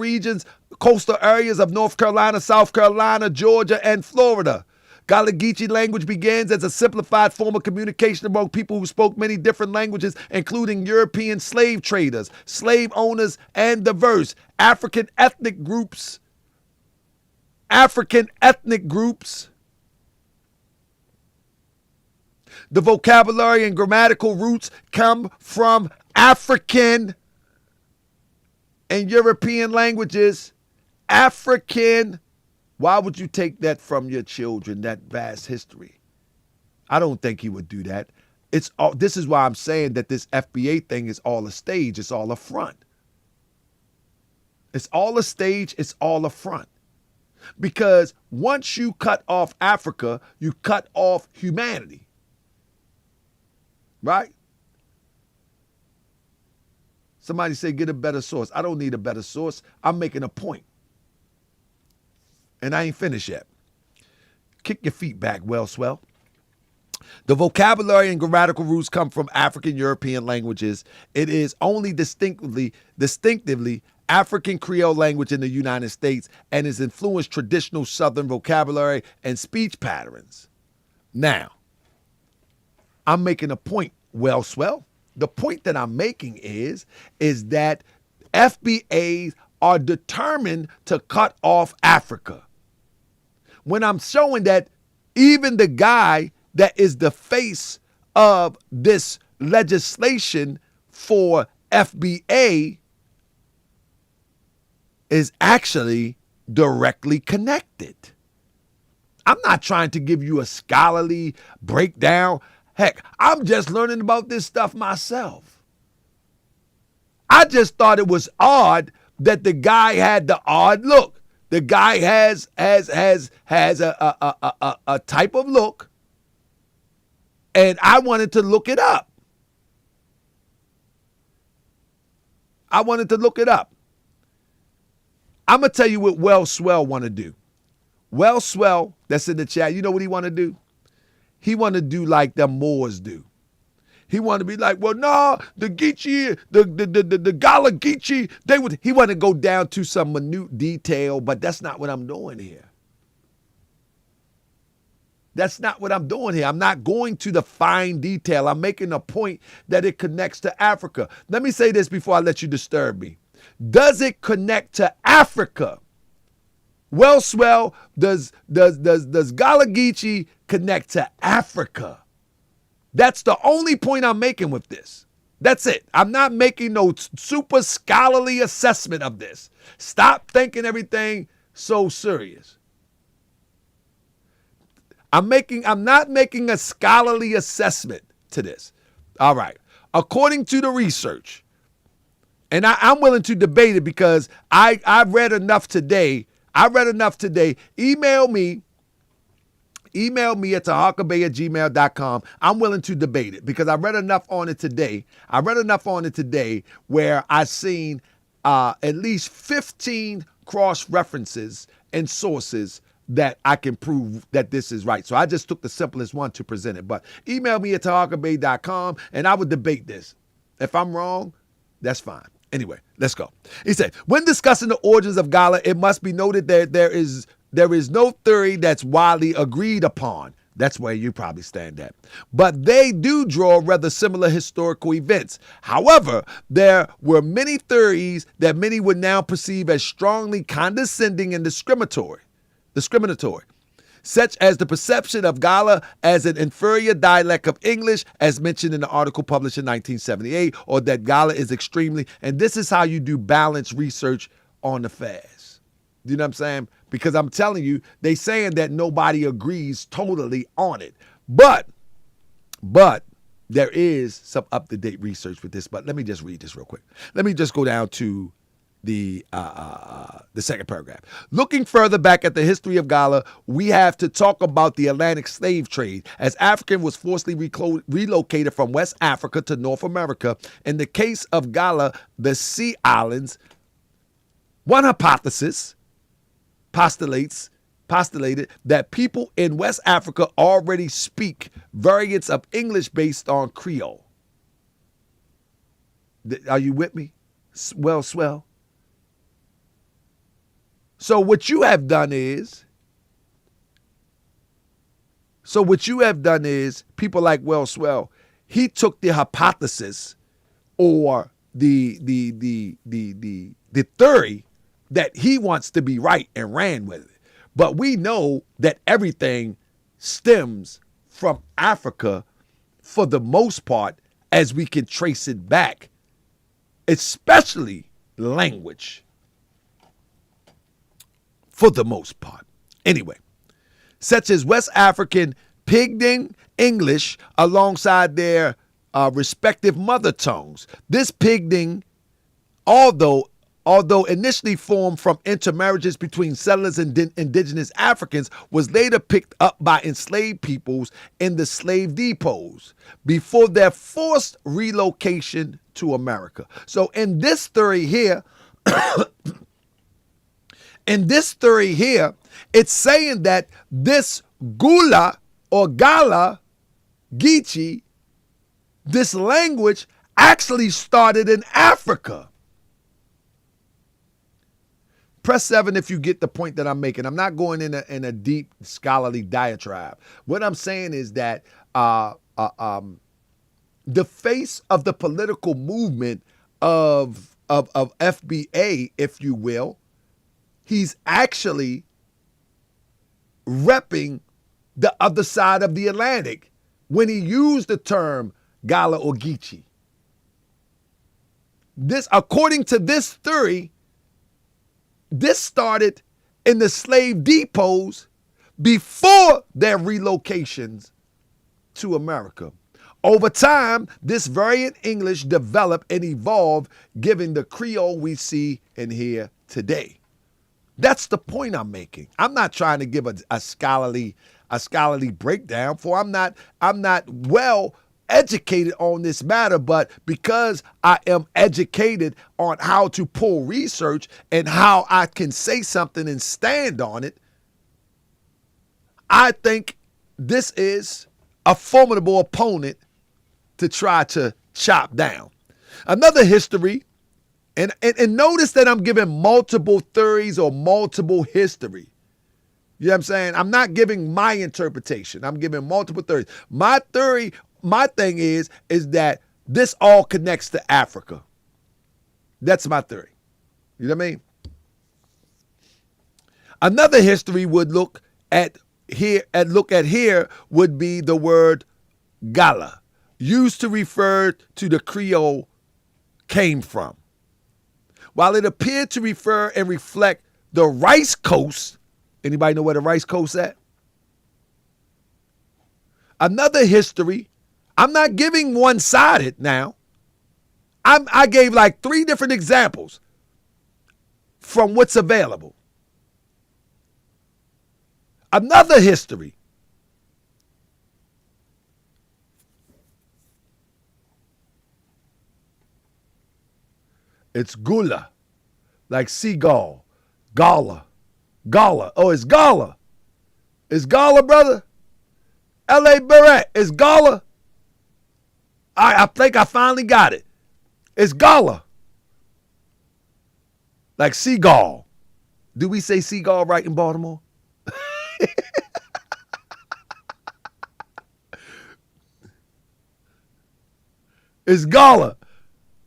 areas of North Carolina, South Carolina, Georgia, and Florida. Gullah Geechee language begins as a simplified form of communication among people who spoke many different languages, including European slave traders, slave owners, and diverse African ethnic groups. The vocabulary and grammatical roots come from African and European languages. African. Why would you take that from your children, that vast history? I don't think he would do that. This is why I'm saying that this FBA thing is all a stage. It's all a front. It's all a stage. It's all a front. Because once you cut off Africa, you cut off humanity. Right? Somebody say, get a better source. I don't need a better source. I'm making a point. And I ain't finished yet. Kick your feet back, well, swell. The vocabulary and grammatical roots come from African European languages. It is only distinctively African Creole language in the United States and has influenced traditional Southern vocabulary and speech patterns. Now, I'm making a point, well, swell. The point that I'm making is that FBAs are determined to cut off Africa. When I'm showing that even the guy that is the face of this legislation for FBA is actually directly connected. I'm not trying to give you a scholarly breakdown. Heck, I'm just learning about this stuff myself. I just thought it was odd that the guy had the odd look. The guy has a type of look, and I wanted to look it up. I'm going to tell you what Well Swell want to do. Well Swell, that's in the chat, you know what he want to do? He want to do like the Moors do. He want to be like, well, no, the Geechee, the Gullah Geechee, he want to go down to some minute detail, but that's not what I'm doing here. That's not what I'm doing here. I'm not going to the fine detail. I'm making a point that it connects to Africa. Let me say this before I let you disturb me. Does it connect to Africa? Well, Swell, does Gullah Geechee connect to Africa? That's the only point I'm making with this. That's it. I'm not making no super scholarly assessment of this. Stop thinking everything so serious. I'm not making a scholarly assessment to this. All right. According to the research, and I'm willing to debate it because I've read enough today. Email me at taharkabey@gmail.com. I'm willing to debate it because I read enough on it today. Where I've seen at least 15 cross references and sources that I can prove that this is right. So I just took the simplest one to present it. But email me at taharkabey.com and I would debate this. If I'm wrong, that's fine. Anyway, let's go. He said, when discussing the origins of Gullah, it must be noted that there is no theory that's widely agreed upon. That's where you probably stand at. But they do draw rather similar historical events. However, there were many theories that many would now perceive as strongly condescending and discriminatory, such as the perception of Gullah as an inferior dialect of English, as mentioned in the article published in 1978, or that Gullah is extremely, and this is how you do balanced research on the fast. You know what I'm saying? Because I'm telling you, they saying that nobody agrees totally on it. But there is some up-to-date research with this. But let me just read this real quick. Let me just go down to the second paragraph. Looking further back at the history of Gullah, we have to talk about the Atlantic slave trade, as African was forcibly relocated from West Africa to North America. In the case of Gullah, the Sea Islands, one hypothesis postulated that people in West Africa already speak variants of English based on Creole. Are you with me? Well, swell. So what you have done is people like Well Swell, he took the hypothesis or the theory that he wants to be right and ran with it. But we know that everything stems from Africa for the most part, as we can trace it back, especially language. For the most part. Anyway, such as West African Pidgin English alongside their respective mother tongues. This Pidgin, although initially formed from intermarriages between settlers and indigenous Africans, was later picked up by enslaved peoples in the slave depots before their forced relocation to America. So in this theory here, it's saying that this Gullah or Gullah Geechee, this language actually started in Africa. Press 7 if you get the point that I'm making. I'm not going in a deep scholarly diatribe. What I'm saying is that the face of the political movement of FBA, if you will, he's actually repping the other side of the Atlantic when he used the term Gullah or Geechee. This, according to this theory, this started in the slave depots before their relocations to America. Over time, this variant English developed and evolved, giving the Creole we see and hear today. That's the point I'm making. I'm not trying to give a scholarly breakdown, for I'm not well educated on this matter, but because I am educated on how to pull research and how I can say something and stand on it, I think this is a formidable opponent to try to chop down. Another history, and notice that I'm giving multiple theories or multiple history. You know what I'm saying? I'm not giving my interpretation. I'm giving multiple theories. My theory, my thing is that this all connects to Africa. That's my theory. You know what I mean? Another history would look at here would be the word Gullah, used to refer to the Creole came from. While it appeared to refer and reflect the Rice Coast, anybody know where the Rice Coast at? Another history, I'm not giving one-sided now. I gave like 3 different examples from what's available. Another history, it's Gullah, like seagull, Gullah. Oh, it's Gullah. It's Gullah, brother. L.A. Barrett, it's Gullah. I think I finally got it. It's Gullah. Like seagull. Do we say seagull right in Baltimore? It's Gullah.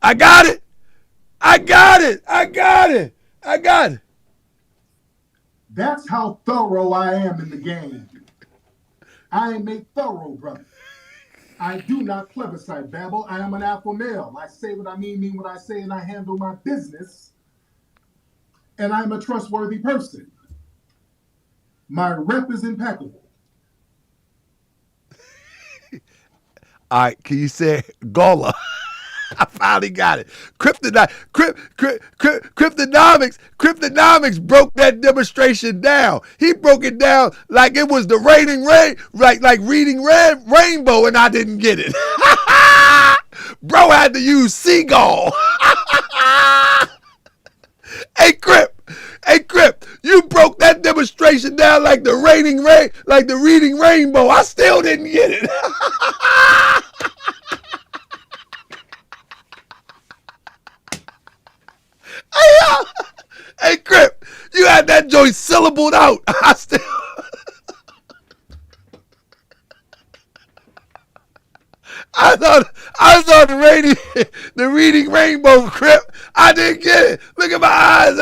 I got it. That's how thorough I am in the game. I am a thorough brother. I do not plebiscite babble. I am an alpha male. I say what I mean what I say, and I handle my business. And I'm a trustworthy person. My rep is impeccable. All right, can you say Gullah? I finally got it. Cryptonomics broke that demonstration down. He broke it down like it was the raining rain, like reading rainbow, and I didn't get it. Bro had to use seagull. Hey, Crip, you broke that demonstration down like the raining rain, like the reading rainbow. I still didn't get it. Hey, Crip, you had that joint syllabled out. I thought the reading rainbow, Crip. I didn't get it. Look at my eyes.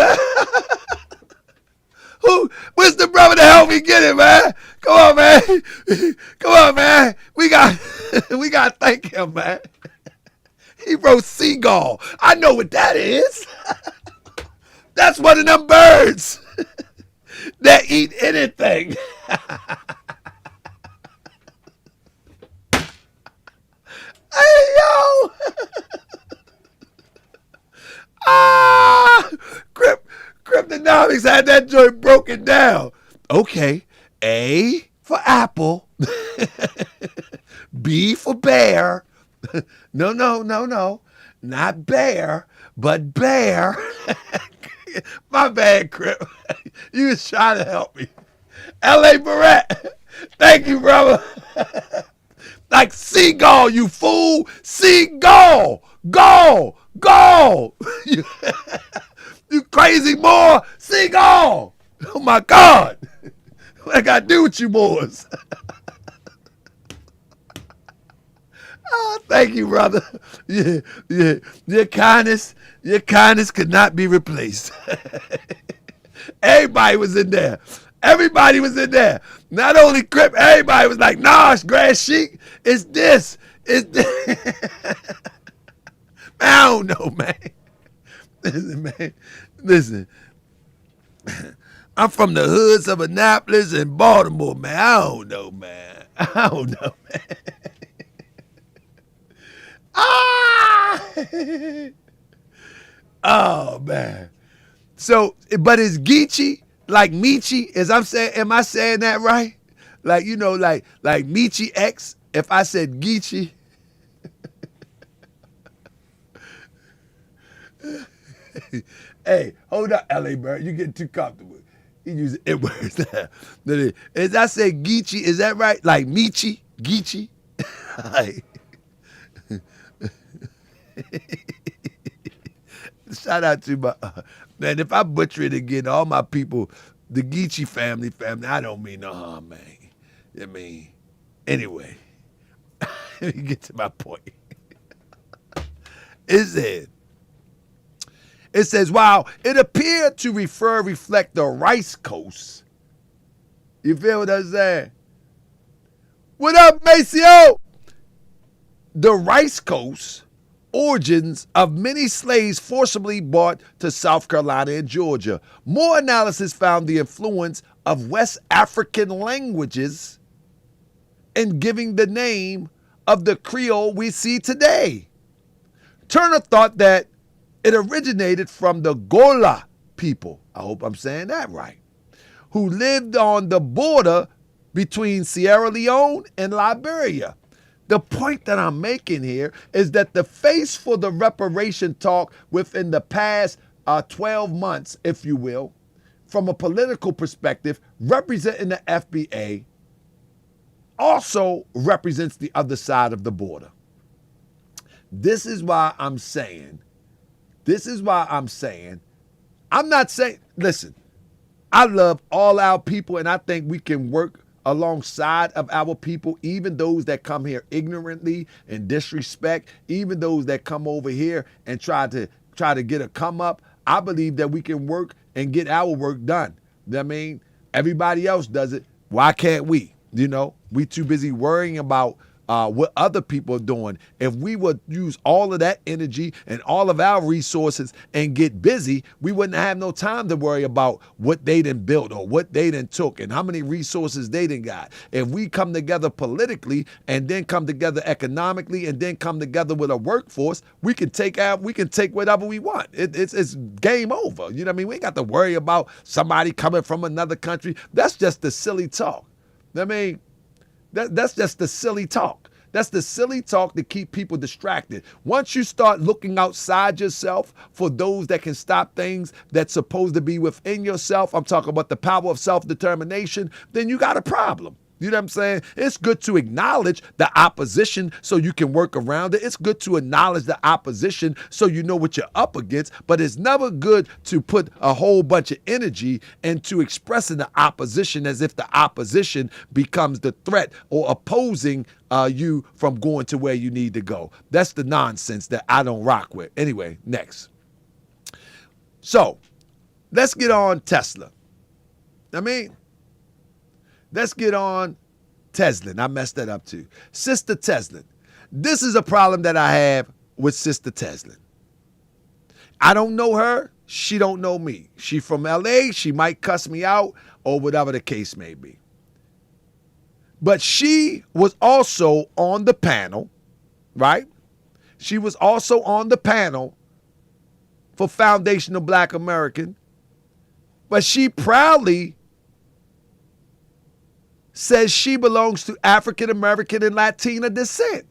Where's the brother to help me get it, man? Come on, man. We got to thank him, man. He wrote seagull. I know what that is. That's one of them birds that eat anything. Hey, yo. Cryptonomics had that joint broken down. Okay, A for apple, B for bear. No, not bear, but bear. My bad, Crip. You was trying to help me. L.A. Barrett, thank you, brother. Like seagull, you fool. Seagull. Go. You crazy boy. Seagull. Oh, my God. What I got to do with you boys? Oh, thank you, brother. Yeah. Your kindness could not be replaced. Everybody was in there. Not only Crip, everybody was like, nah, it's grass chic. It's this. I don't know, man. Listen, I'm from the hoods of Annapolis and Baltimore, man. I don't know, man. I don't know, man. Ah! Oh, man. So, but is Geechee like Michi? Am I saying that right? Like, you know, like Michi X, if I said Geechee. Hey, hold up, LA Bird. You getting too comfortable. You use it words. As I say Geechee, is that right? Like Michi? Geechee? Like, shout out to my man. If I butcher it again, all my people, the Geechee family, I don't mean no harm, man. I mean, anyway, let me get to my point. It says, while it appeared to reflect the Rice Coast. You feel what I'm saying? What up, Maceo? The Rice Coast origins of many slaves forcibly brought to South Carolina and Georgia. More analysis found the influence of West African languages in giving the name of the Creole we see today. Turner thought that it originated from the Gullah people, I hope I'm saying that right, who lived on the border between Sierra Leone and Liberia. The point that I'm making here is that the face for the reparation talk within the past 12 months, if you will, from a political perspective, representing the FBA, also represents the other side of the border. This is why I'm saying, I'm not saying, listen, I love all our people and I think we can work alongside of our people, even those that come here ignorantly and disrespect, even those that come over here and try to get a come up. I believe that we can work and get our work done. I mean, everybody else does it. Why can't we? You know, we too busy worrying about what other people are doing. If we would use all of that energy and all of our resources and get busy, we wouldn't have no time to worry about what they done built or what they done took and how many resources they done got. If we come together politically and then come together economically and then come together with a workforce, we can take whatever we want. It's game over. You know what I mean? We ain't got to worry about somebody coming from another country. That's just the silly talk. I mean, that's just the silly talk. That's the silly talk to keep people distracted. Once you start looking outside yourself for those that can stop things that's supposed to be within yourself, I'm talking about the power of self-determination, then you got a problem. You know what I'm saying? It's good to acknowledge the opposition so you can work around it. It's good to acknowledge the opposition so you know what you're up against, but it's never good to put a whole bunch of energy into expressing the opposition as if the opposition becomes the threat or opposing you from going to where you need to go. That's the nonsense that I don't rock with. Anyway, next. So, let's get on Tesla. Let's get on Teslin. I messed that up too. Sister Teslin. This is a problem that I have with Sister Teslin. I don't know her. She don't know me. She from LA. She might cuss me out or whatever the case may be. But she was also on the panel, right? She was also on the panel for Foundational Black American. But she proudly says she belongs to African American and Latina descent.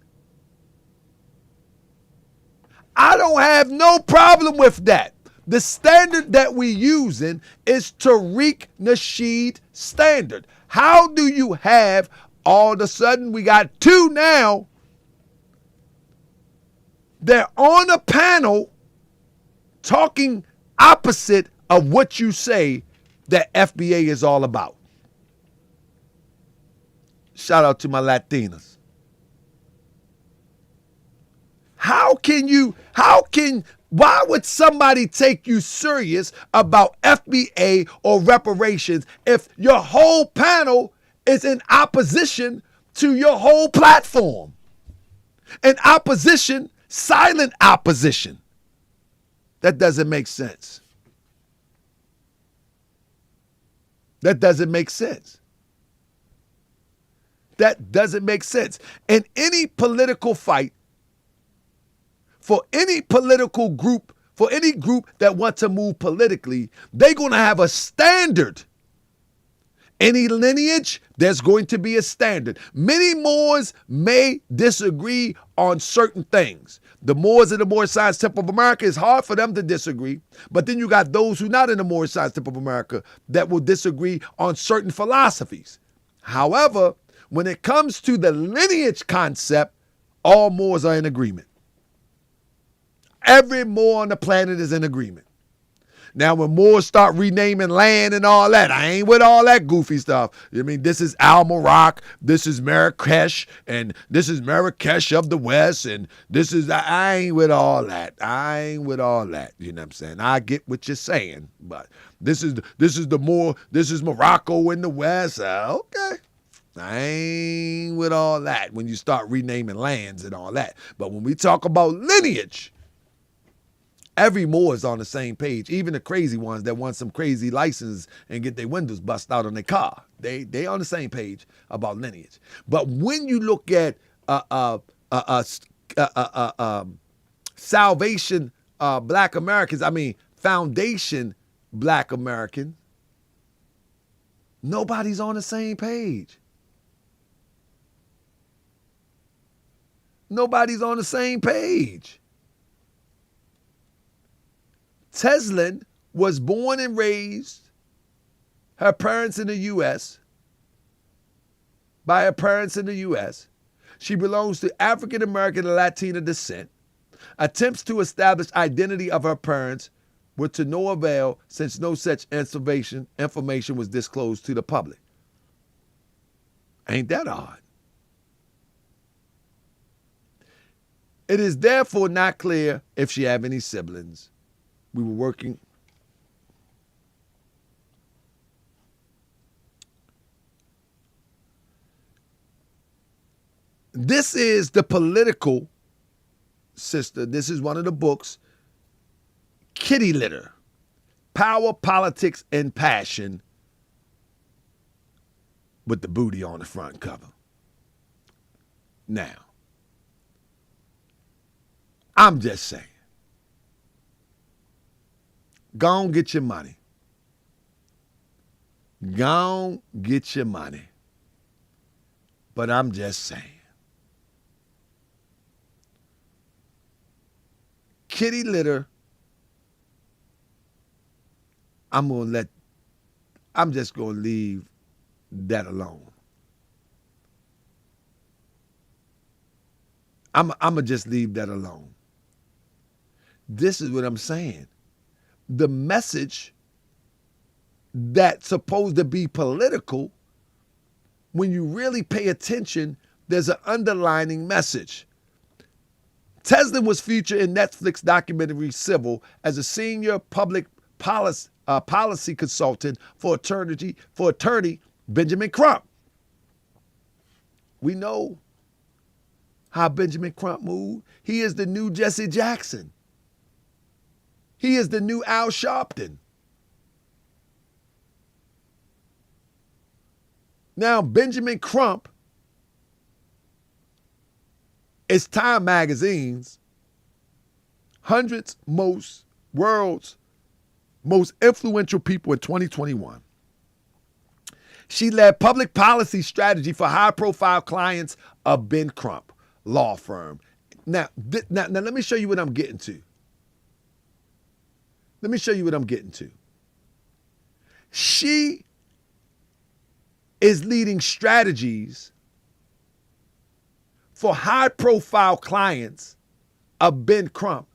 I don't have no problem with that. The standard that we using is Tariq Nasheed standard. How do you have all of a sudden we got two now? They're on a panel talking opposite of what you say that FBA is all about. Shout out to my Latinas. Why would somebody take you serious about FBA or reparations if your whole panel is in opposition to your whole platform? An opposition, silent opposition. That doesn't make sense. That doesn't make sense. That doesn't make sense. In any political fight, for any political group, for any group that wants to move politically, they're going to have a standard. Any lineage, there's going to be a standard. Many Moors may disagree on certain things. The Moors in the Moorish Science Temple of America, it's hard for them to disagree. But then you got those who are not in the Moorish Science Temple of America that will disagree on certain philosophies. However, when it comes to the lineage concept, all Moors are in agreement. Every Moor on the planet is in agreement. Now, when Moors start renaming land and all that, I ain't with all that goofy stuff. I mean, this is Al-Marak, this is Marrakesh, and this is Marrakesh of the West, and this is, I ain't with all that. I ain't with all that. You know what I'm saying? I get what you're saying, but this is Morocco in the West. Okay. I ain't with all that when you start renaming lands and all that. But when we talk about lineage, every Moor is on the same page, even the crazy ones that want some crazy license and get their windows bust out on their car. They on the same page about lineage. But when you look at Salvation Black Americans, I mean Foundation Black Americans, nobody's on the same page. Nobody's on the same page. Teslin was born and raised, her parents in the U.S., by her parents in the U.S. She belongs to African American and Latina descent. Attempts to establish identity of her parents were to no avail since no such information was disclosed to the public. Ain't that odd? It is therefore not clear if she have any siblings. We were working. This is the political sister. This is one of the books. Kitty Litter. Power, Politics, and Passion. With the booty on the front cover. Now, I'm just saying. Go on, get your money. Go on, get your money. But I'm just saying. Kitty Litter, I'm just going to leave that alone. I'm going to just leave that alone. This is what I'm saying. The message that's supposed to be political, when you really pay attention, there's an underlining message. Teslin was featured in Netflix documentary Civil as a senior public policy consultant for attorney Benjamin Crump. We know how Benjamin Crump moved. He is the new Jesse Jackson. He is the new Al Sharpton. Now, Benjamin Crump is Time Magazine's world's most influential people in 2021. She led public policy strategy for high-profile clients of Ben Crump law firm. Now, let me show you what I'm getting to. She is leading strategies for high-profile clients of Ben Crump,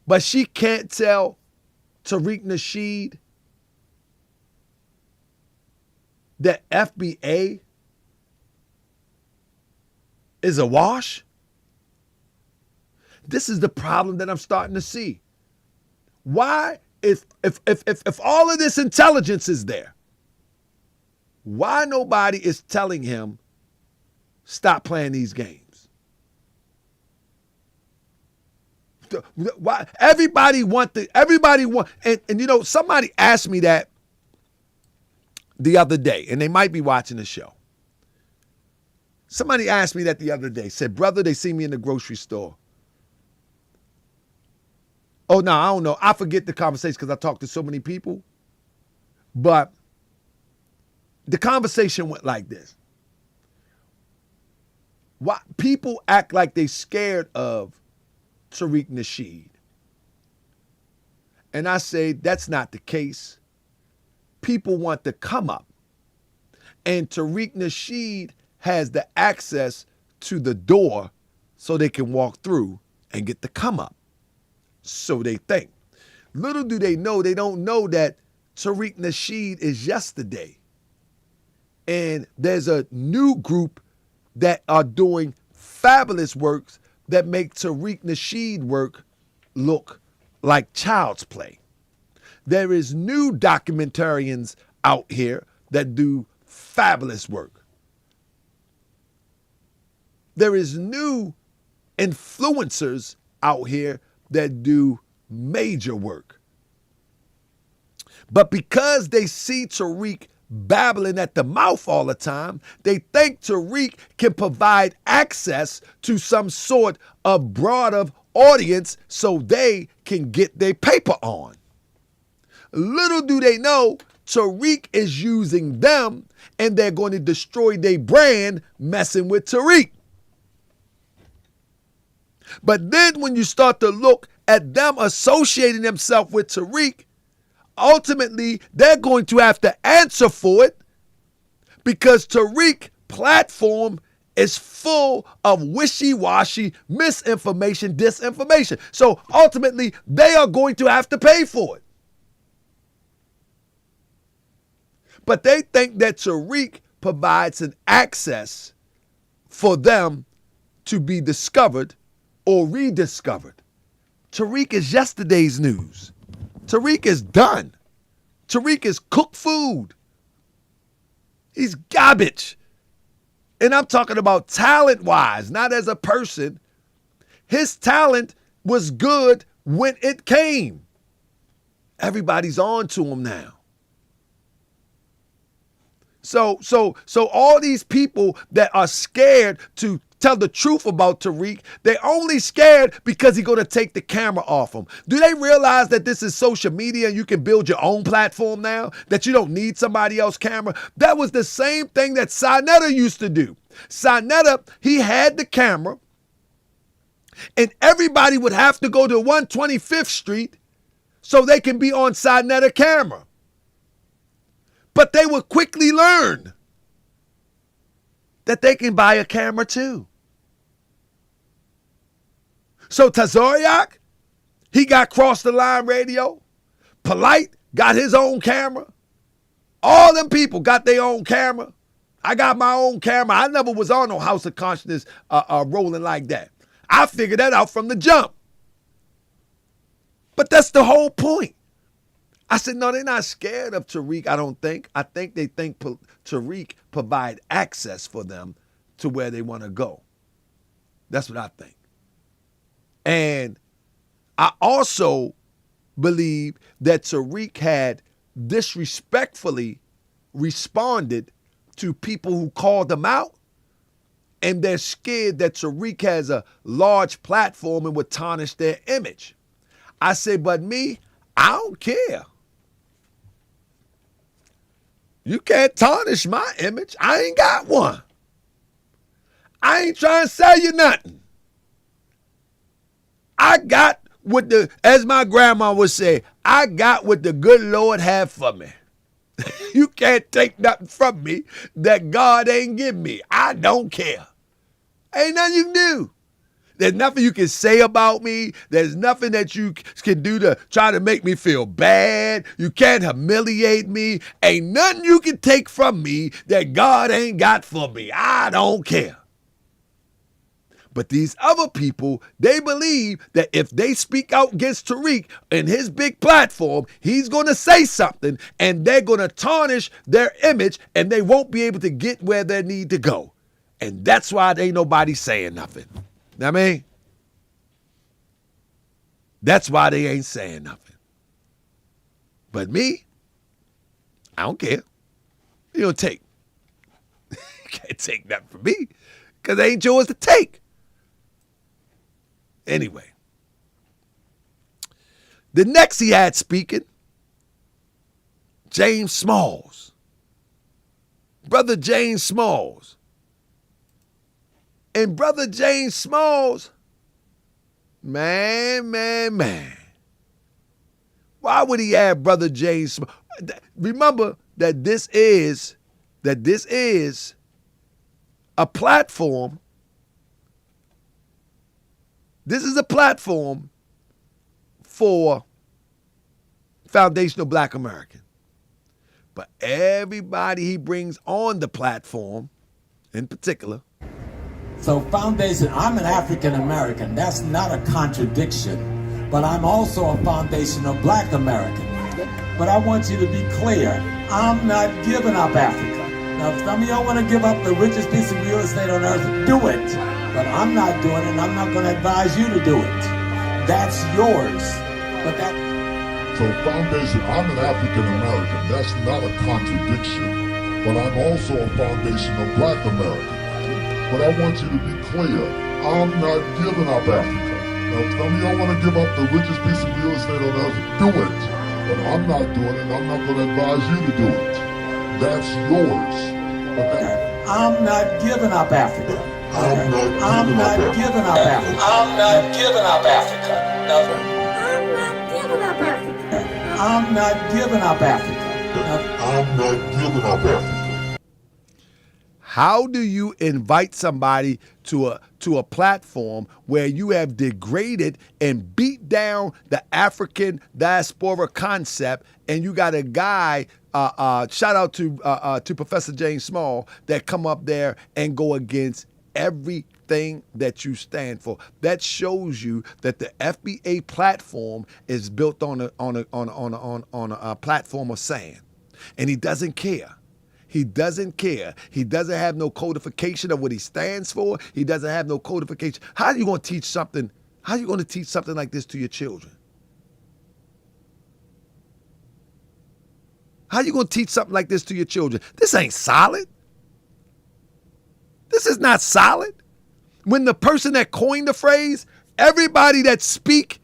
but she can't tell Tariq Nasheed that FBA is a wash? This is the problem that I'm starting to see. Why, if all of this intelligence is there, why nobody is telling him stop playing these games? Why everybody want, and you know, somebody asked me that the other day, and they might be watching the show. Somebody asked me that the other day, said, brother, they see me in the grocery store. Oh, no, I don't know. I forget the conversation because I talk to so many people. But the conversation went like this. Why people act like they scared of Tariq Nasheed. And I say that's not the case. People want to come up. And Tariq Nasheed has the access to the door so they can walk through and get the come up. So they think. Little do they don't know that Tariq Nasheed is yesterday. And there's a new group that are doing fabulous works that make Tariq Nasheed work look like child's play. There is new documentarians out here that do fabulous work. There is new influencers out here that do major work. But because they see Tariq babbling at the mouth all the time, they think Tariq can provide access to some sort of broader audience so they can get their paper on. Little do they know, Tariq is using them and they're going to destroy their brand messing with Tariq. But then when you start to look at them associating themselves with Tariq, ultimately they're going to have to answer for it because Tariq platform is full of wishy-washy misinformation, disinformation. So ultimately they are going to have to pay for it. But they think that Tariq provides an access for them to be discovered or rediscovered. Tariq is yesterday's news. Tariq is done. Tariq is cooked food. He's garbage. And I'm talking about talent-wise, not as a person. His talent was good when it came. Everybody's on to him now. So all these people that are scared to tell the truth about Tariq, they're only scared because he's going to take the camera off them. Do they realize that this is social media and you can build your own platform now, that you don't need somebody else's camera? That was the same thing that Sinetta used to do. Sinetta, he had the camera and everybody would have to go to 125th Street so they can be on Sinetta camera. But they would quickly learn that they can buy a camera too. So Tazariak, he got Cross the Line Radio. Polite got his own camera. All them people got their own camera. I got my own camera. I never was on no House of Consciousness rolling like that. I figured that out from the jump. But that's the whole point. I said, no, they're not scared of Tariq, I don't think. I think they think Tariq provide access for them to where they want to go. That's what I think. And I also believe that Tariq had disrespectfully responded to people who called them out, and they're scared that Tariq has a large platform and would tarnish their image. I say, but me, I don't care. You can't tarnish my image. I ain't got one. I ain't trying to sell you nothing. I got what as my grandma would say, I got what the good Lord had for me. You can't take nothing from me that God ain't give me. I don't care. Ain't nothing you can do. There's nothing you can say about me. There's nothing that you can do to try to make me feel bad. You can't humiliate me. Ain't nothing you can take from me that God ain't got for me. I don't care. But these other people, they believe that if they speak out against Tariq and his big platform, he's going to say something and they're going to tarnish their image and they won't be able to get where they need to go. And that's why ain't nobody saying nothing. Know what I mean? That's why they ain't saying nothing. But me, I don't care. You don't take. You can't take nothing from me because it ain't yours to take. Anyway, the next he had speaking, James Smalls. Brother James Smalls. And Brother James Smalls, man. Why would he have Brother James Smalls? Remember that this is a platform. This is a platform for foundational Black American. But everybody he brings on the platform, in particular. So foundation, I'm an African American. That's not a contradiction. But I'm also a foundational Black American. But I want you to be clear. I'm not giving up Africa. Now, if some of y'all want to give up the richest piece of real estate on earth, do it. But I'm not doing it, and I'm not going to advise you to do it. That's yours. But that. So foundation, I'm an African American. That's not a contradiction. But I'm also a foundational Black American. But I want you to be clear. I'm not giving up Africa. Now, if some of y'all want to give up the richest piece of real estate on earth, do it. But I'm not doing it, and I'm not going to advise you to do it. That's yours. I'm not giving up Africa. I'm not giving up Africa. I'm not giving up Africa. I'm not giving up Africa. I'm not giving up Africa. I'm not giving up Africa. How do you invite somebody to a platform where you have degraded and beat down the African diaspora concept, and you got a guy, shout out to Professor James Small, that come up there and go against everything that you stand for? That shows you that the FBA platform is built on a platform of sand, and he doesn't care. He doesn't care. He doesn't have no codification of what he stands for. He doesn't have no codification. How are you going to teach something? How are you going to teach something like this to your children? How are you going to teach something like this to your children? This ain't solid. This is not solid. When the person that coined the phrase, everybody that speak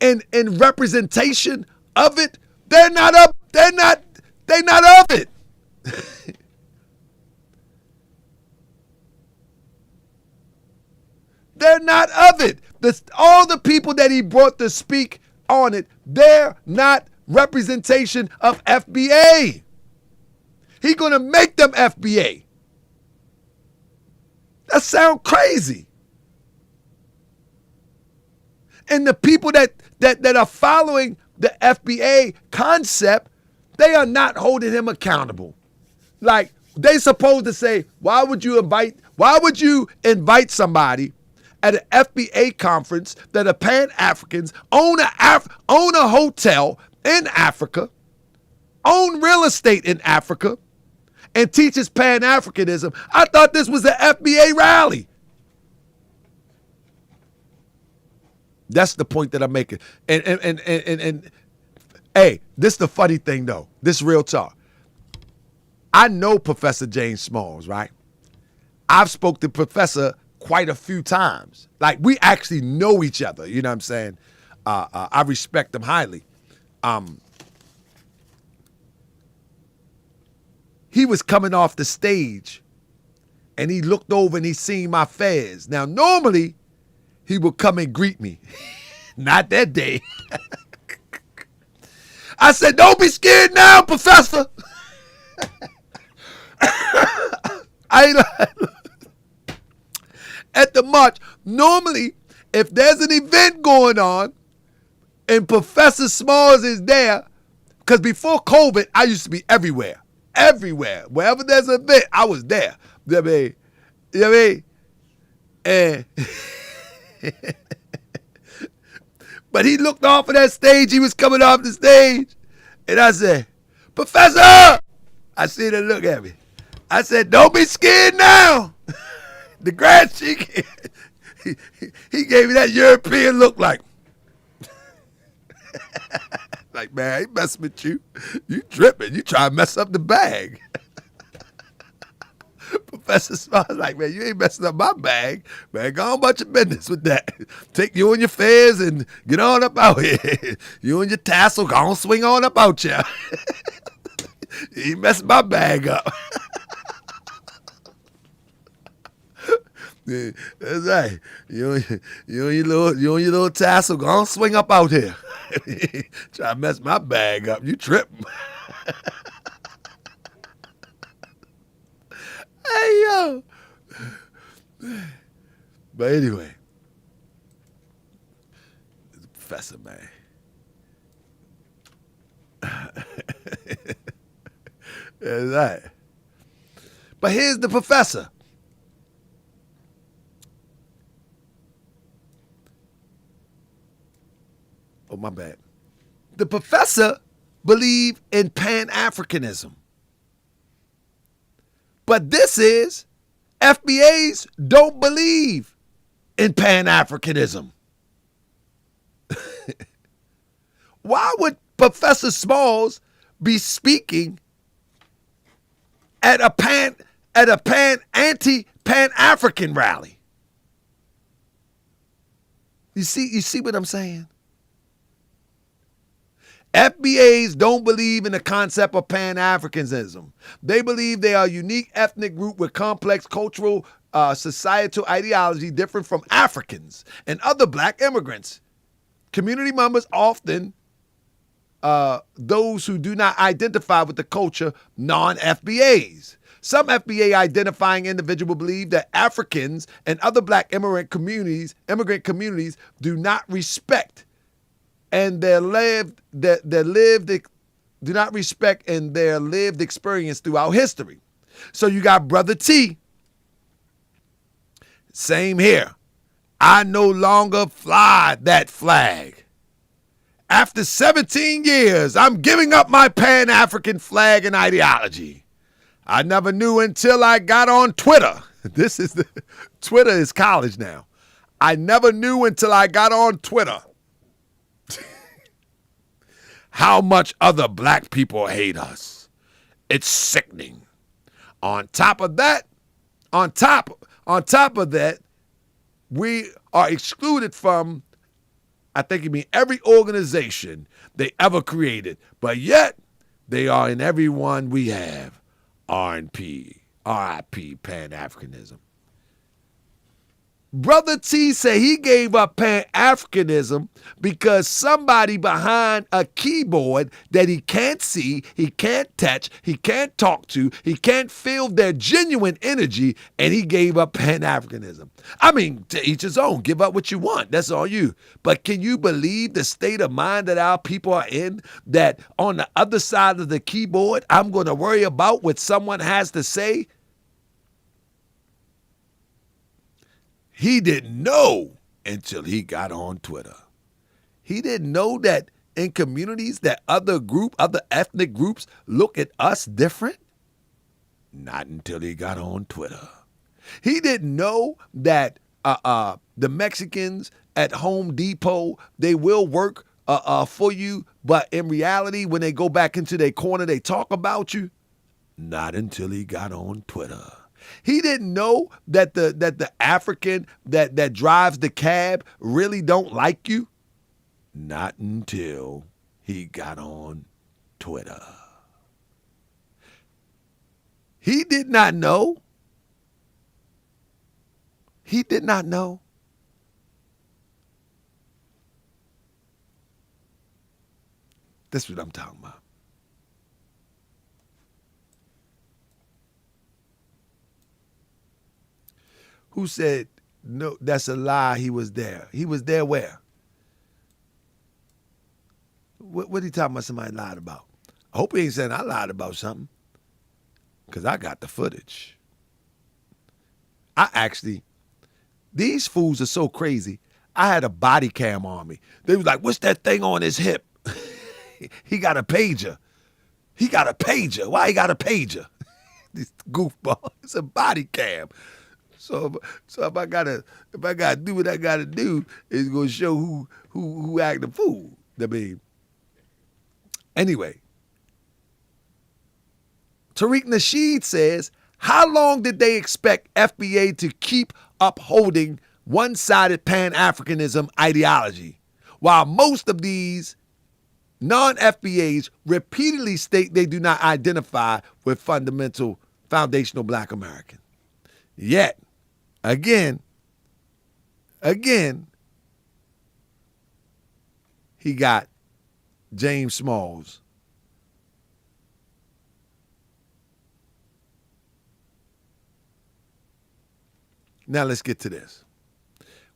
in representation of it, they're not of it. They're not of it. All the people that he brought to speak on it, they're not representation of FBA. He's going to make them FBA. That sounds crazy. And the people that are following the FBA concept, they are not holding him accountable. Like, they supposed to say, why would you invite somebody at an FBA conference that are Pan-Africans, own a hotel in Africa, own real estate in Africa, and teaches Pan-Africanism? I thought this was an FBA rally. That's the point that I'm making. And hey, this is the funny thing though. This real talk. I know Professor James Smalls, right? I've spoke to Professor quite a few times. Like, we actually know each other. You know what I'm saying? I respect him highly. He was coming off the stage and he looked over and he seen my fez. Now, normally he would come and greet me. Not that day. I said, don't be scared now, Professor. At the march, normally, if there's an event going on and Professor Smalls is there, because before COVID, I used to be everywhere. Everywhere. Wherever there's an event, I was there. You know what I mean? And but he looked off of that stage. He was coming off the stage. And I said, Professor! I seen her look at me. I said, don't be scared now. The grad chick, he gave me that European look like, like, man, I ain't messing with you. You tripping. You trying to mess up the bag. Professor Smiles like, man, you ain't messing up my bag. Man, go on about your business with that. Take you and your fez and get on up out here. You and your tassel, go on swing on up out here. You ain't messing my bag up. Yeah, that's right. You and your little tassel, go on swing up out here. Try to mess my bag up. You tripping. Hey, yo. But anyway, the professor, man. That's right. But here's the professor. Oh, my bad. The professor believed in Pan-Africanism. But this is, FBAs don't believe in Pan-Africanism. Why would Professor Smalls be speaking at a anti-Pan-African rally? You see what I'm saying? FBAs don't believe in the concept of Pan-Africanism. They believe they are a unique ethnic group with complex cultural, societal ideology different from Africans and other black immigrants. Community members often those who do not identify with the culture, non-FBAs. Some FBA identifying individuals believe that Africans and other black immigrant communities do not respect and their lived experience throughout history. So you got Brother T. Same here. I no longer fly that flag. After 17 years, I'm giving up my Pan-African flag and ideology. I never knew until I got on Twitter. Twitter is college now. I never knew until I got on Twitter how much other black people hate us. It's sickening. On top of that, we are excluded from, I think you mean every organization they ever created, but yet they are in every one we have. R&P, RIP, Pan-Africanism. Brother T said he gave up Pan-Africanism because somebody behind a keyboard that he can't see, he can't touch, he can't talk to, he can't feel their genuine energy, and he gave up Pan-Africanism. I mean, to each his own. Give up what you want. That's all you. But can you believe the state of mind that our people are in, that on the other side of the keyboard, I'm going to worry about what someone has to say? He didn't know until he got on Twitter. He didn't know that in communities that other ethnic groups look at us different. Not until he got on Twitter. He didn't know that the Mexicans at Home Depot, they will work for you, but in reality, when they go back into their corner, they talk about you. Not until he got on Twitter. He didn't know that the African that drives the cab really don't like you. Not until he got on Twitter. He did not know. He did not know. That's what I'm talking about. Who said, no, that's a lie, he was there? He was there where? What he talking about somebody lied about? I hope he ain't saying I lied about something, because I got the footage. These fools are so crazy. I had a body cam on me. They was like, what's that thing on his hip? He got a pager. He got a pager. Why he got a pager? This goofball. It's a body cam. So if I gotta do what I gotta do, it's gonna show who act the fool. I mean, anyway, Tariq Nasheed says, How long did they expect FBA to keep upholding one-sided Pan-Africanism ideology, while most of these non-FBAs repeatedly state they do not identify with foundational Black American? Yet, again, he got James Smalls. Now let's get to this.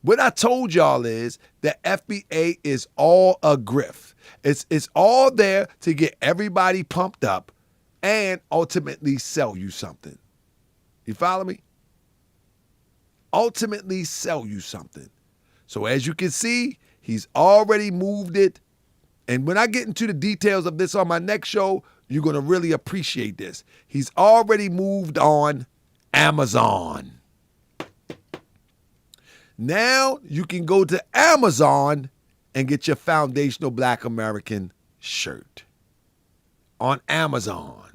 What I told y'all is that FBA is all a grift. It's all there to get everybody pumped up and ultimately sell you something. You follow me? Ultimately sell you something. So as you can see, he's already moved it. And when I get into the details of this on my next show, you're going to really appreciate this. He's already moved on Amazon. Now you can go to Amazon and get your foundational Black American shirt on Amazon.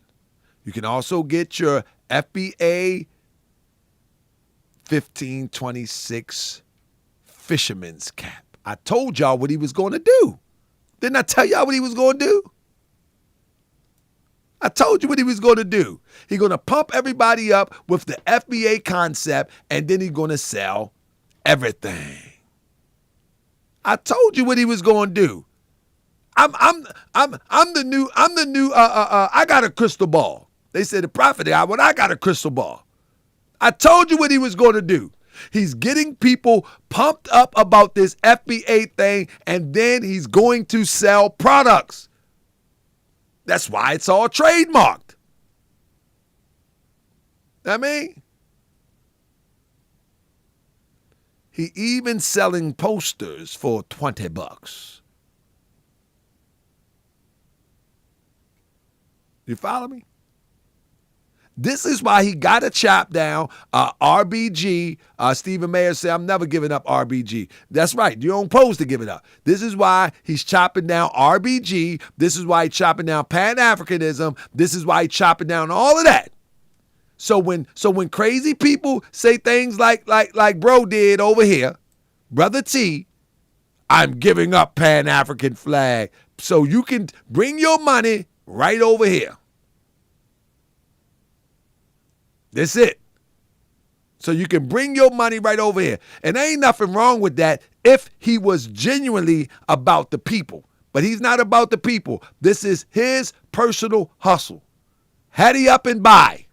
You can also get your FBA 1526 fisherman's cap. I told y'all what he was going to do. Didn't I tell y'all what he was going to do? I told you what he was going to do. He's going to pump everybody up with the FBA concept, and then he's going to sell everything. I told you what he was going to do. I'm the new I got a crystal ball. They said the prophet I got a crystal ball. I told you what he was going to do. He's getting people pumped up about this FBA thing, and then he's going to sell products. That's why it's all trademarked. I mean, he even selling posters for $20. You follow me? This is why he got to chop down RBG. Stephen Mayer said, I'm never giving up RBG. That's right. You don't pose to give it up. This is why he's chopping down RBG. This is why he's chopping down Pan-Africanism. This is why he's chopping down all of that. So when crazy people say things like bro did over here, Brother T, I'm giving up Pan-African flag so you can bring your money right over here. That's it. So you can bring your money right over here. And there ain't nothing wrong with that if he was genuinely about the people. But he's not about the people. This is his personal hustle. Had he up and buy.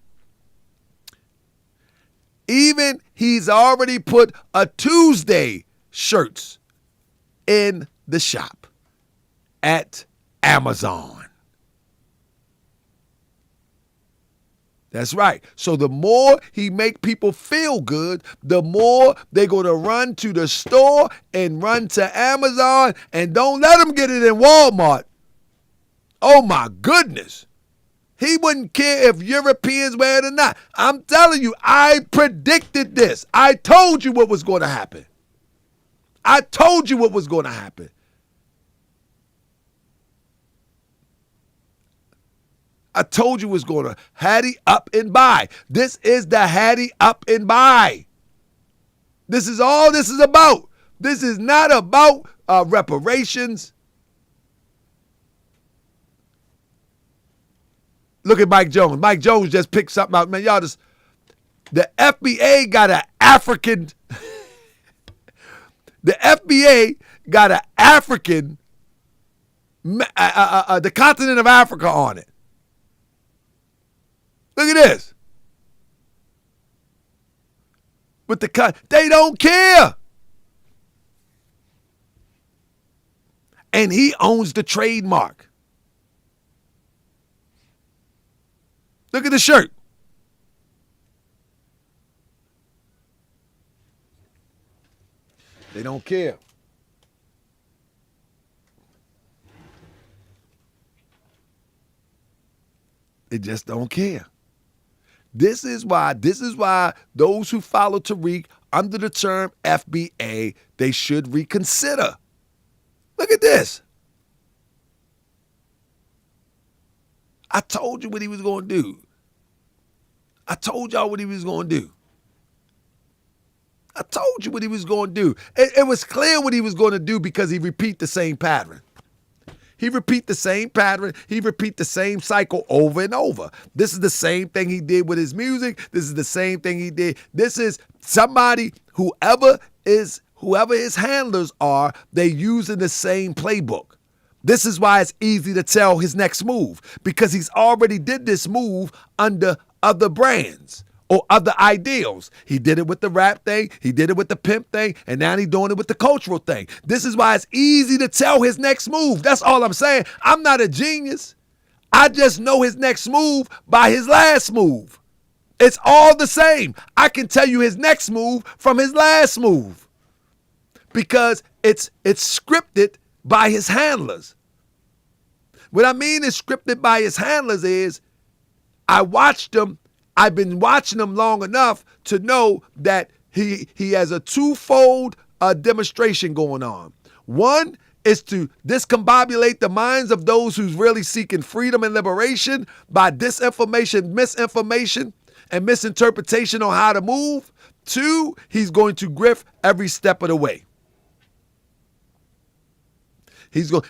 Even he's already put a Tuesday shirts in the shop at Amazon. That's right. So the more he make people feel good, the more they're going to run to the store and run to Amazon, and don't let them get it in Walmart. Oh my goodness. He wouldn't care if Europeans wear it or not. I'm telling you, I predicted this. I told you what was going to happen. I told you what was going to happen. I told you it was going to Hattie up and buy. This is the Hattie up and buy. This is all this is about. This is not about reparations. Look at Mike Jones. Mike Jones just picked something out. Man, y'all just, the FBA got an African, the FBA got an African, the continent of Africa on it. Look at this. With they don't care. And he owns the trademark. Look at the shirt. They don't care. They just don't care. This is why those who follow Tariq under the term FBA, they should reconsider. Look at this. I told you what he was going to do. I told y'all what he was going to do. I told you what he was going to do. It was clear what he was going to do because he repeat the same pattern. He repeat the same pattern. He repeat the same cycle over and over. This is the same thing he did with his music. This is the same thing he did. This is somebody, whoever his handlers are, they using the same playbook. This is why it's easy to tell his next move, because he's already did this move under other brands or other ideals. He did it with the rap thing, he did it with the pimp thing, and now he's doing it with the cultural thing. This is why it's easy to tell his next move. That's all I'm saying. I'm not a genius. I just know his next move by his last move. It's all the same. I can tell you his next move from his last move because it's scripted by his handlers. What I mean is scripted by his handlers is I watched him. I've been watching him long enough to know that he has a twofold demonstration going on. One is to discombobulate the minds of those who's really seeking freedom and liberation by disinformation, misinformation, and misinterpretation on how to move. Two, he's going to grift every step of the way.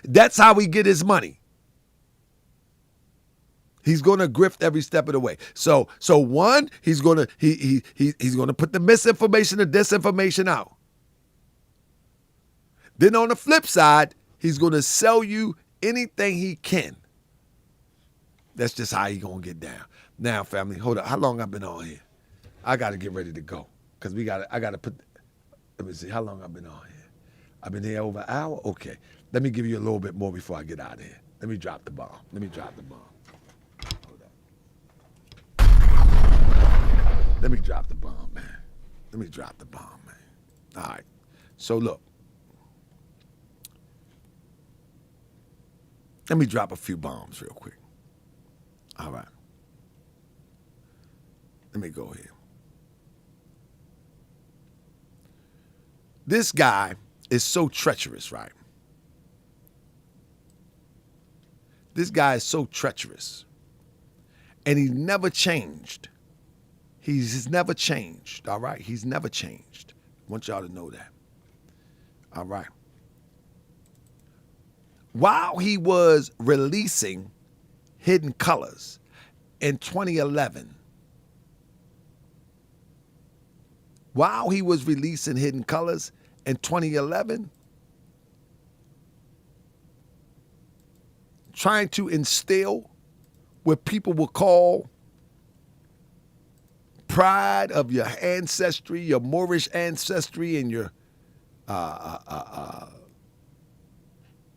That's how he get his money. He's going to grift every step of the way. So one, he's going to put the misinformation and disinformation out. Then on the flip side, he's going to sell you anything he can. That's just how he's going to get down. Now, family, hold up. How long I've been on here? I got to get ready to go because I got to put. Let me see how long I've been on here. I've been here over an hour. Okay, let me give you a little bit more before I get out of here. Let me drop the bomb. Let me drop the bomb, man. All right. So look. Let me drop a few bombs real quick. All right. Let me go here. This guy is so treacherous, right? This guy is so treacherous. And he never changed. He's never changed, all right? He's never changed. I want y'all to know that. All right. While he was releasing Hidden Colors in 2011, trying to instill what people will call pride of your ancestry, your Moorish ancestry, and your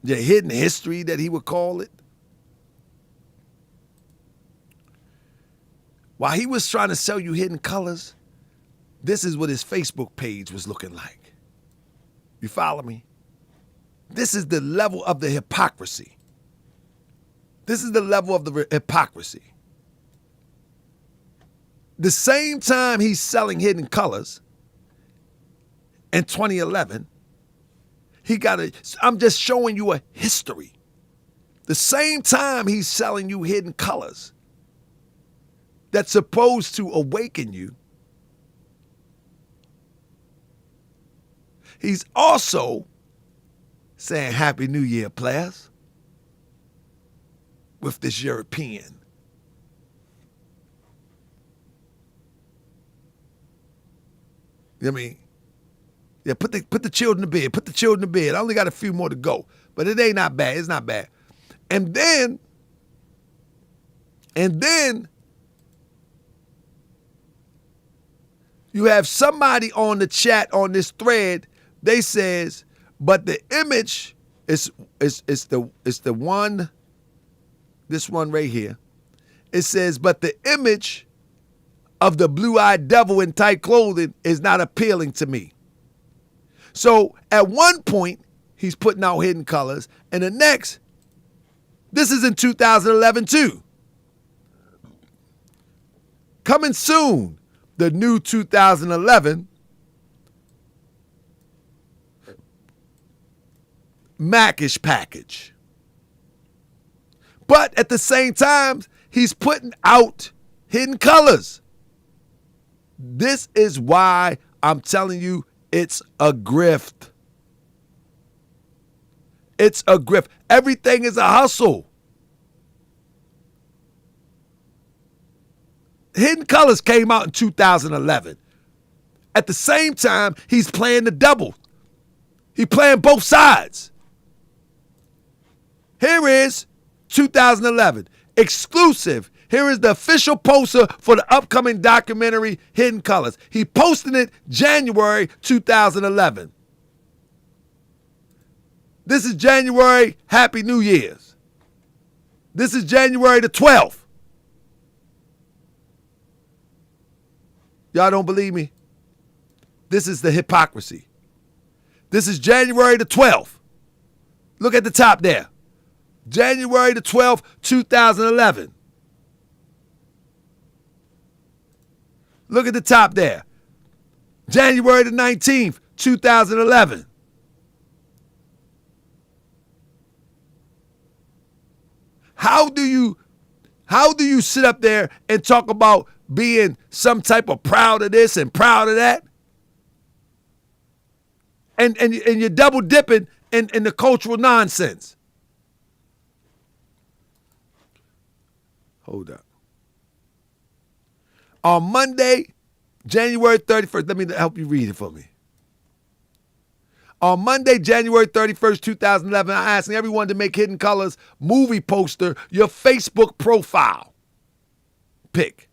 hidden history that he would call it. While he was trying to sell you Hidden Colors, this is what his Facebook page was looking like. You follow me? This is the level of the hypocrisy. The same time he's selling Hidden Colors in 2011, I'm just showing you a history. The same time he's selling you Hidden Colors that's supposed to awaken you, he's also saying Happy New Year, players, with this European. You know what I mean? Yeah, put the children to bed. Put the children to bed. I only got a few more to go, but it ain't not bad. It's not bad. And then you have somebody on the chat on this thread. They says, but the image is the one. This one right here. It says, but the image of the blue-eyed devil in tight clothing is not appealing to me. So at one point, he's putting out Hidden Colors, and the next, this is in 2011 too. Coming soon, the new 2011 Macish package. But at the same time, he's putting out Hidden Colors. This is why I'm telling you it's a grift. It's a grift. Everything is a hustle. Hidden Colors came out in 2011. At the same time, he's playing the double. He's playing both sides. Here is 2011. Exclusive. Here is the official poster for the upcoming documentary Hidden Colors. He posted it January 2011. This is January, Happy New Year's. This is January the 12th. Y'all don't believe me? This is the hypocrisy. This is January the 12th. Look at the top there. January the 12th, 2011. Look at the top there. January the 19th, 2011. How do you sit up there and talk about being some type of proud of this and proud of that? And you're double dipping in the cultural nonsense. Hold up. On Monday, January 31st, let me help you read it for me. On Monday, January 31st, 2011, I'm asking everyone to make Hidden Colors movie poster your Facebook profile pic.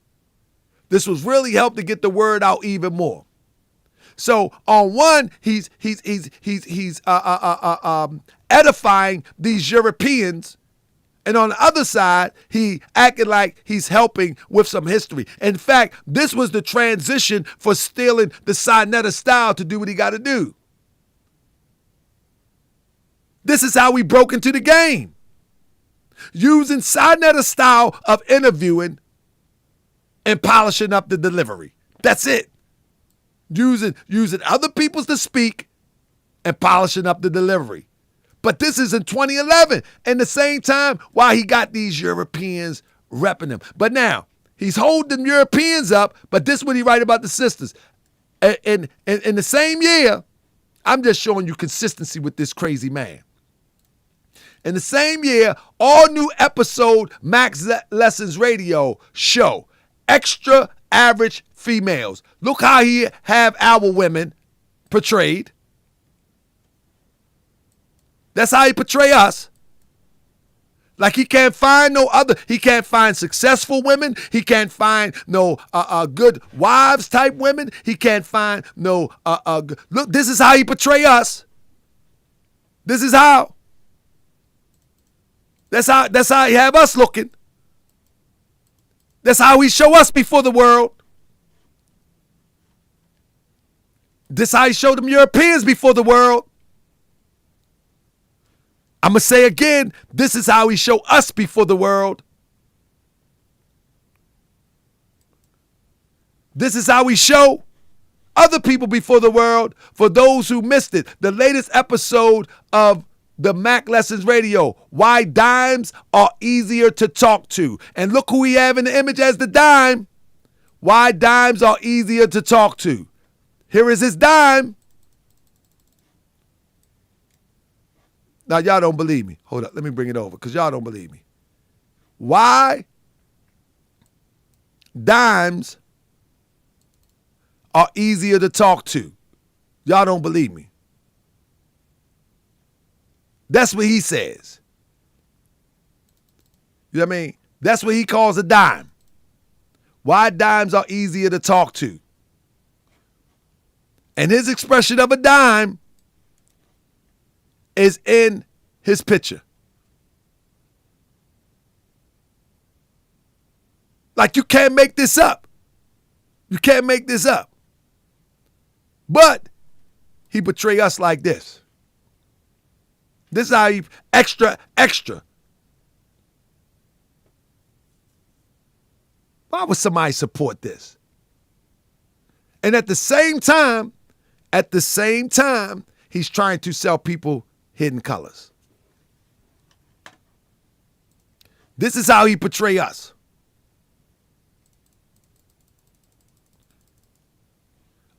This was really helped to get the word out even more. So on one, he's edifying these Europeans, and on the other side, he acted like he's helping with some history. In fact, this was the transition for stealing the Sinetta style to do what he got to do. This is how we broke into the game. Using Sinetta style of interviewing and polishing up the delivery. That's it. Using other people's to speak and polishing up the delivery. But this is in 2011. And the same time, while he got these Europeans repping him. But now, he's holding them Europeans up, but this is what he write about the sisters. In the same year, I'm just showing you consistency with this crazy man. In the same year, all new episode Max Lessons Radio show. Extra average females. Look how he have our women portrayed. That's how he portray us. Like he can't find he can't find successful women. He can't find no good wives type women. He can't find no, look, this is how he portray us. This is how. That's how he have us looking. That's how he show us before the world. This how he showed them Europeans before the world. I'm going to say again, this is how he show us before the world. This is how we show other people before the world. For those who missed it, the latest episode of the Mac Lessons Radio, why dimes are easier to talk to. And look who we have in the image as the dime. Why dimes are easier to talk to. Here is his dime. Now, y'all don't believe me. Hold up. Let me bring it over because y'all don't believe me. Why dimes are easier to talk to. Y'all don't believe me. That's what he says. You know what I mean? That's what he calls a dime. Why dimes are easier to talk to. And his expression of a dime is in his picture. Like you can't make this up. You can't make this up. But he portray us like this. This is how he extra. Why would somebody support this? And at the same time, he's trying to sell people Hidden Colors. This is how he portray us.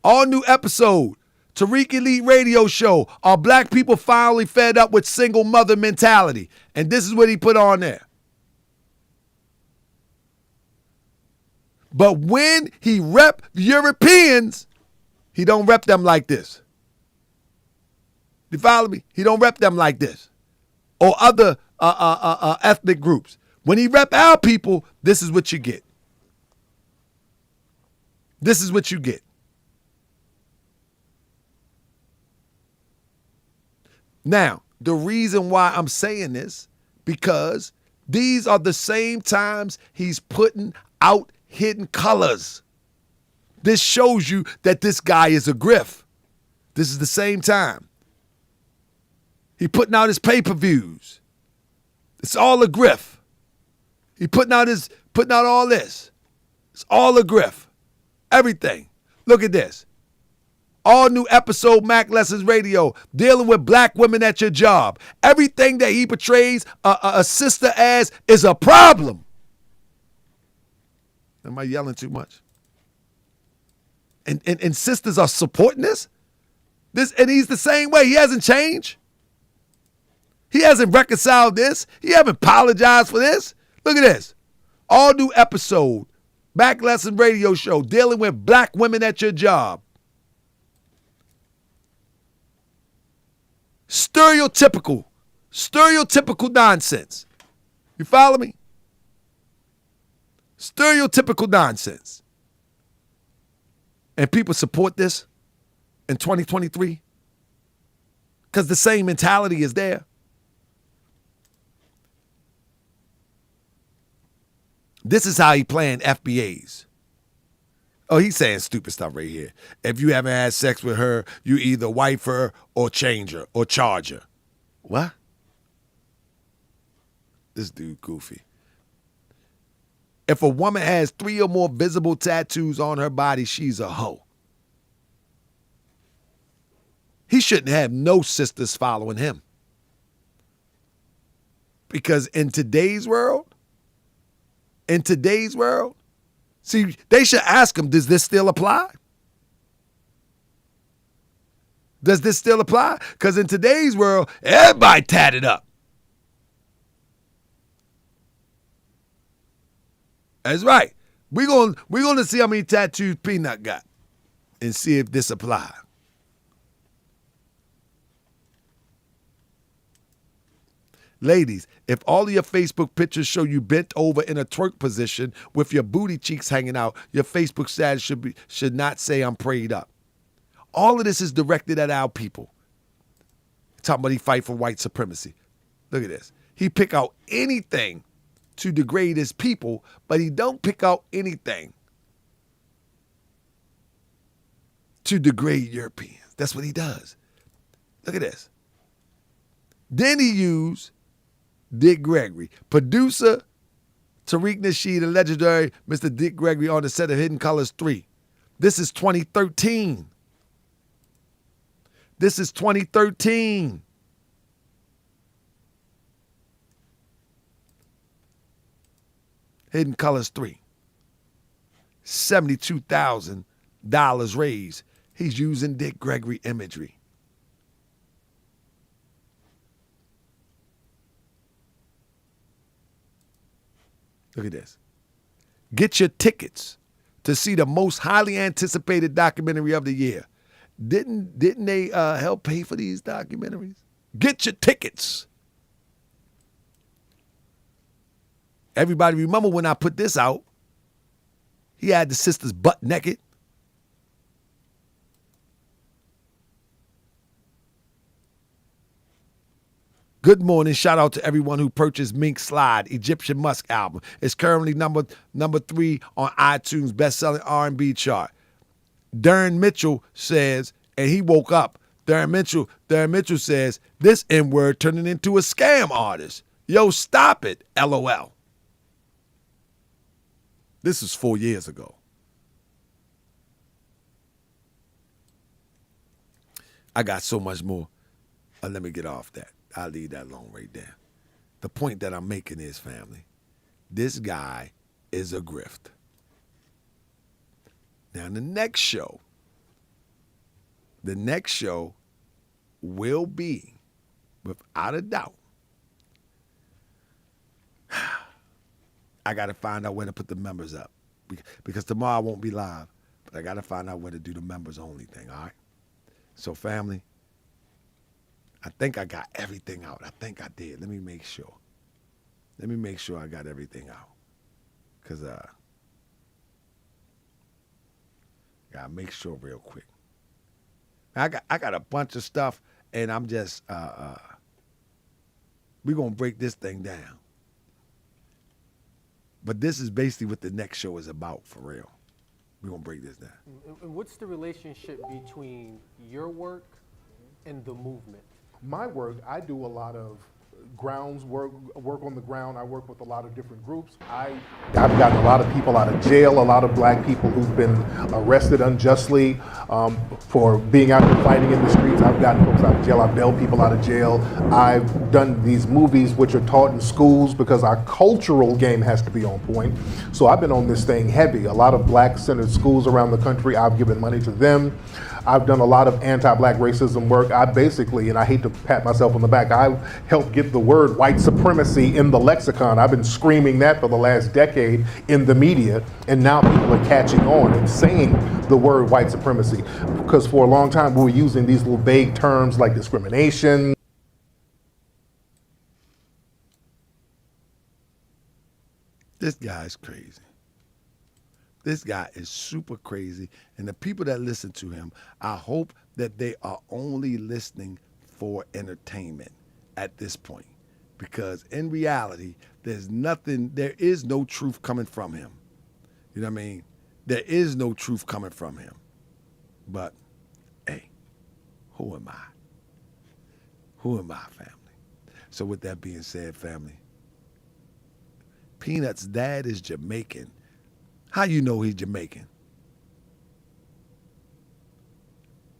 All new episode. Tariq Elite Radio Show. Are black people finally fed up with single mother mentality? And this is what he put on there. But when he rep Europeans, he don't rep them like this. You follow me? He don't rep them like this. Or other ethnic groups. When he rep our people, this is what you get. This is what you get. Now, the reason why I'm saying this, because these are the same times he's putting out hidden colors. This shows you that this guy is a grift. This is the same time. He putting out his pay-per-views. It's all a grift. He putting out all this. It's all a grift. Everything. Look at this. All new episode Mac Lessons Radio, dealing with black women at your job. Everything that he portrays a sister as is a problem. Am I yelling too much? And sisters are supporting this? And he's the same way. He hasn't changed. He hasn't reconciled this. He hasn't apologized for this. Look at this. All new episode, Back Lesson Radio Show, dealing with black women at your job. Stereotypical nonsense. You follow me? Stereotypical nonsense. And people support this in 2023 because the same mentality is there. This is how he playing FBAs. Oh, he's saying stupid stuff right here. If you haven't had sex with her, you either wife her or change her or charge her. What? This dude goofy. If a woman has 3 or more visible tattoos on her body, she's a hoe. He shouldn't have no sisters following him. Because in today's world, see, they should ask him, does this still apply? Does this still apply? Because in today's world, everybody tatted up. That's right. We're gonna see how many tattoos Peanut got and see if this applies. Ladies, if all of your Facebook pictures show you bent over in a twerk position with your booty cheeks hanging out, your Facebook status should not say I'm prayed up. All of this is directed at our people. Talking about he fight for white supremacy. Look at this. He pick out anything to degrade his people, but he don't pick out anything to degrade Europeans. That's what he does. Look at this. Then he used Dick Gregory, producer Tariq Nasheed and legendary Mr. Dick Gregory on the set of Hidden Colors 3. This is 2013. This is 2013. Hidden Colors 3. $72,000 raised. He's using Dick Gregory imagery. Look at this. Get your tickets to see the most highly anticipated documentary of the year. Didn't they help pay for these documentaries? Get your tickets. Everybody remember when I put this out, he had the sisters butt naked. Good morning. Shout out to everyone who purchased Mink Slide, Egyptian Musk album. It's currently number 3 on iTunes best-selling R&B chart. Darren Mitchell says, and he woke up. Darren Mitchell says, this N-word turning into a scam artist. Yo, stop it, LOL. This was 4 years ago. I got so much more. Let me get off that. I'll leave that alone right there. The point that I'm making is, family, this guy is a grift. Now, in the next show, The next show will be, without a doubt, I got to find out where to put the members up. Because tomorrow I won't be live, but I got to find out where to do the members only thing, all right? So family, I think I got everything out. I think I did. Let me make sure. Let me make sure I got everything out. Because gotta make sure real quick. I got a bunch of stuff, and I'm just we're gonna break this thing down. But this is basically what the next show is about, for real. We're gonna break this down. And what's the relationship between your work and the movement? My work, I do a lot of grounds work on the ground. I work with a lot of different groups. I've gotten a lot of people out of jail, a lot of black people who've been arrested unjustly for being out there fighting in the streets. I've gotten folks out of jail. I've bailed people out of jail. I've done these movies which are taught in schools because our cultural game has to be on point. So I've been on this thing heavy. A lot of black-centered schools around the country, I've given money to them. I've done a lot of anti-black racism work. I basically, and I hate to pat myself on the back, I helped get the word white supremacy in the lexicon. I've been screaming that for the last decade in the media, and now people are catching on and saying the word white supremacy. Because for a long time we were using these little vague terms like discrimination. This guy's crazy. This guy is super crazy, and the people that listen to him, I hope that they are only listening for entertainment at this point, because in reality, there is no truth coming from him. You know what I mean? There is no truth coming from him. But, hey, who am I? Who am I, family? So with that being said, family, Peanut's dad is Jamaican. How you know he's Jamaican?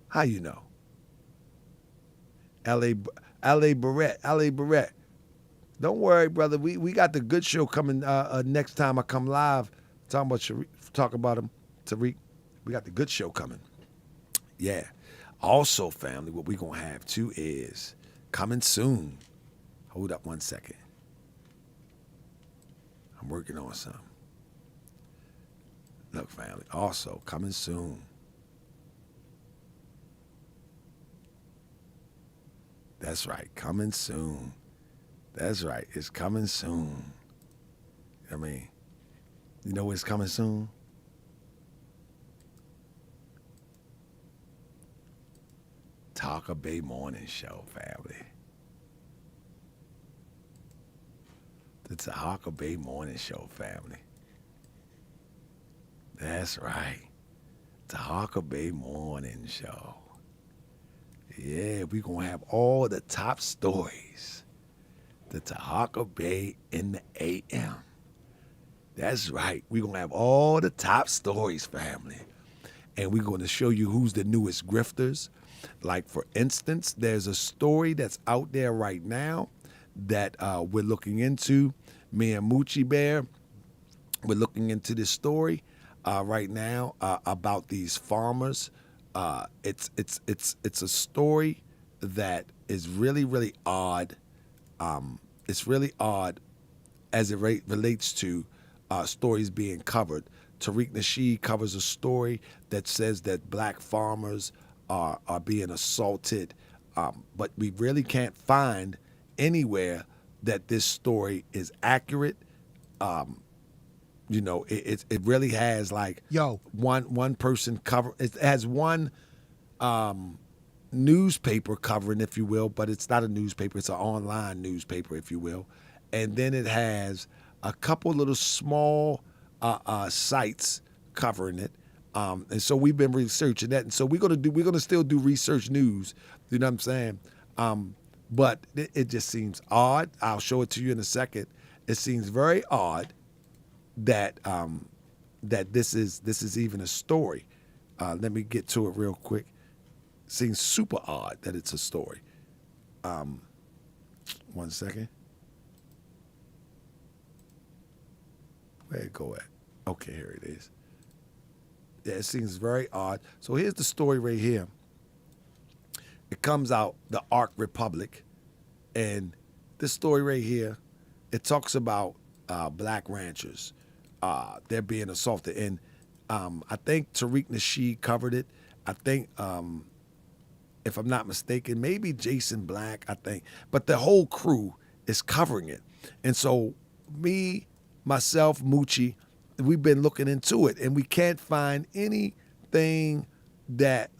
How you know? L.A. Barrett. Don't worry, brother. We got the good show coming next time I come live. Talk about him, Tariq. We got the good show coming. Yeah. Also, family, what we gonna have too is coming soon. Hold up one second. I'm working on something. Look, family, also coming soon. That's right, coming soon. That's right, it's coming soon. I mean, you know what's coming soon? Taharka Bey Morning Show, family. The Taharka Bey Morning Show, family. That's right. Taharka Bey Morning Show. Yeah, we're going to have all the top stories. The Taharka Bey in the AM. That's right. We're going to have all the top stories, family. And we're going to show you who's the newest grifters. Like, for instance, there's a story that's out there right now that we're looking into. Me and Moochie Bear, we're looking into this story right now about these farmers. It's a story that is really, really odd. It's really odd as it relates to stories being covered. Tariq Nasheed covers a story that says that black farmers are being assaulted, but we really can't find anywhere that this story is accurate. You know, it really has like one person cover. It has one newspaper covering, if you will, but it's not a newspaper. It's an online newspaper, if you will. And then it has a couple little small sites covering it. And so we've been researching that. And so we're gonna still do research news. You know what I'm saying? But it just seems odd. I'll show it to you in a second. It seems very odd that that this is even a story. Let me get to it real quick. Seems super odd that it's a story. 1 second. Where'd it go at? Okay, here it is. Yeah, it seems very odd. So here's the story right here. it comes out the Ark Republic, and this story right here, it talks about black ranchers. They're being assaulted, and I think Tariq Nasheed covered it. I think, if I'm not mistaken, maybe Jason Black, I think. But the whole crew is covering it. And so me, myself, Moochie, we've been looking into it, and we can't find anything that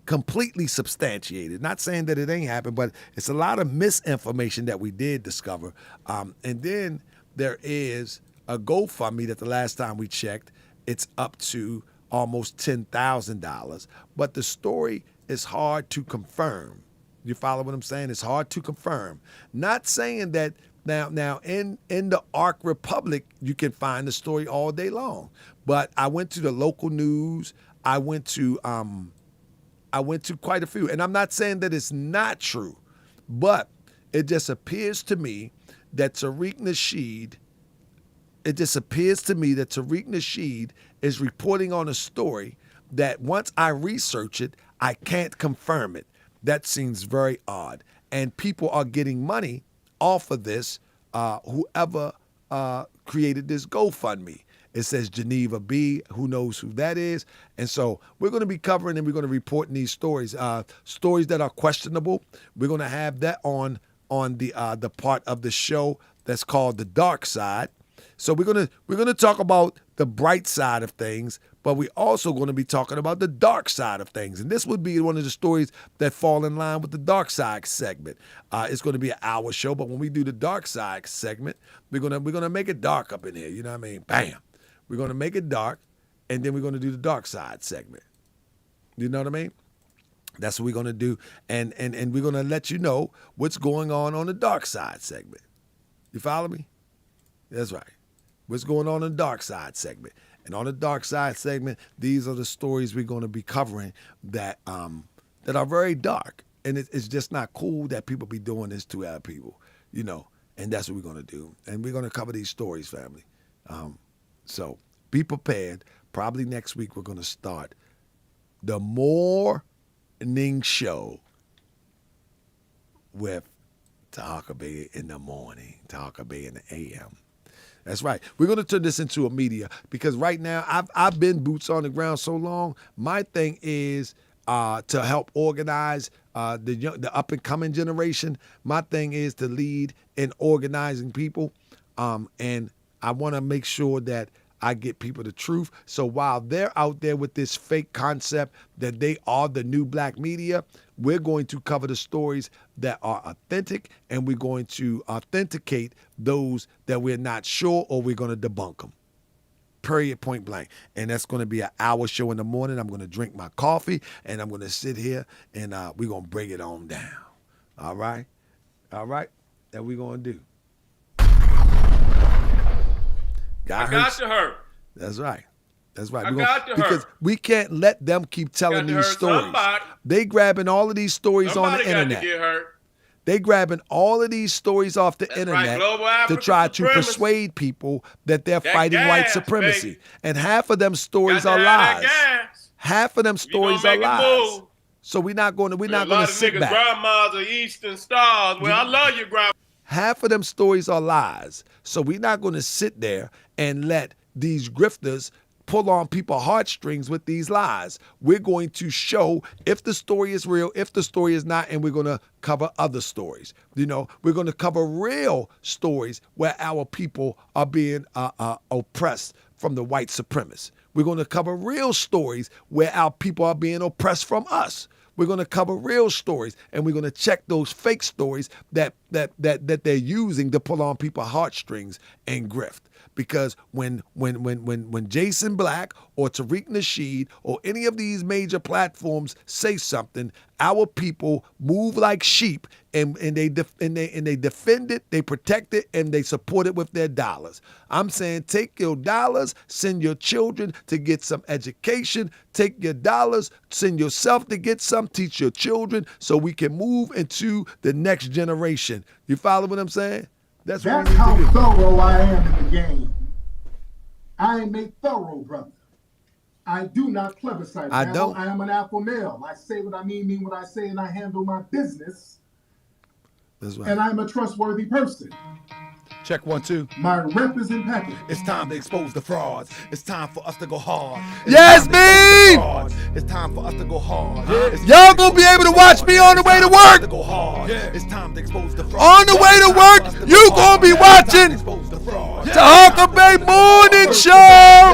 completely substantiated. Not saying that it ain't happened, but it's a lot of misinformation that we did discover. And then there is a GoFundMe that the last time we checked, it's up to almost $10,000. But the story is hard to confirm. You follow what I'm saying? It's hard to confirm. Not saying that now in the Ark Republic, you can find the story all day long. But I went to the local news. I went to quite a few. And I'm not saying that it's not true, but it just appears to me that Tariq Nasheed is reporting on a story that once I research it, I can't confirm it. That seems very odd. And people are getting money off of this, whoever created this GoFundMe. It says Geneva B, who knows who that is. And so we're going to be covering and we're going to report in these stories. Stories that are questionable, we're going to have that on the part of the show that's called The Dark Side. So we're gonna talk about the bright side of things, but we're also going to be talking about the dark side of things. And this would be one of the stories that fall in line with the dark side segment. It's going to be an hour show, but when we do the dark side segment, we're gonna make it dark up in here. You know what I mean? Bam. We're gonna make it dark, and then we're gonna do the dark side segment. You know what I mean? That's what we're gonna do, and we're gonna let you know what's going on the dark side segment. You follow me? That's right. What's going on in the dark side segment. And on the dark side segment, these are the stories we're going to be covering that are very dark. And it's just not cool that people be doing this to other people, you know. And that's what we're going to do. And we're going to cover these stories, family. So be prepared. Probably next week we're going to start the morning show with Taharka Bey in the morning, Taharka Bey in the AM. That's right. We're going to turn this into a media because right now I've been boots on the ground so long. My thing is to help organize the up and coming generation. My thing is to lead in organizing people, and I want to make sure that I get people the truth. So while they're out there with this fake concept that they are the new black media, we're going to cover the stories that are authentic, and we're going to authenticate those that we're not sure, or we're going to debunk them. Period, point blank. And that's going to be an hour show in the morning. I'm going to drink my coffee, and I'm going to sit here, and we're going to break it on down. All right? All right? That we're going to do. I got to hurt. That's right. That's right. Because we can't let them keep telling these stories. Somebody. They grabbing all of these stories Somebody on the internet. Got to get hurt. They grabbing all of these stories off the internet to try to persuade people that they're fighting white supremacy. Baby. And half of them stories are lies. Half of them stories are lies. So we're not going to sit back. A lot of niggas' grandmas are Eastern Stars. Well, I love your grandma. Half of them stories are lies. So we're not going to sit there and let these grifters pull on people's heartstrings with these lies. We're going to show if the story is real, if the story is not, and we're going to cover other stories. You know, we're going to cover real stories where our people are being oppressed from the white supremacists. We're going to cover real stories where our people are being oppressed from us. We're going to cover real stories, and we're going to check those fake stories that they're using to pull on people's heartstrings and grift. Because when Jason Black or Tariq Nasheed or any of these major platforms say something, our people move like sheep, and they defend it, they protect it, and they support it with their dollars. I'm saying take your dollars, send your children to get some education, take your dollars, send yourself to get some, teach your children so we can move into the next generation. You follow what I'm saying? That's how thorough I am in the game. I am a thorough brother. I do not plebiscite. I babble. don't. I am an alpha male. I say what I mean what I say, and I handle my business. That's right. And I'm a trustworthy person. Check 1, 2. My rep is impeccable. It's time to expose the frauds. It's time for us to go hard. Yes, me! It's time for us to go hard. Y'all gonna be able to watch me on the way to work. It's time to expose the frauds. On the way to work, you gonna be watching Taharka Bey Morning Show.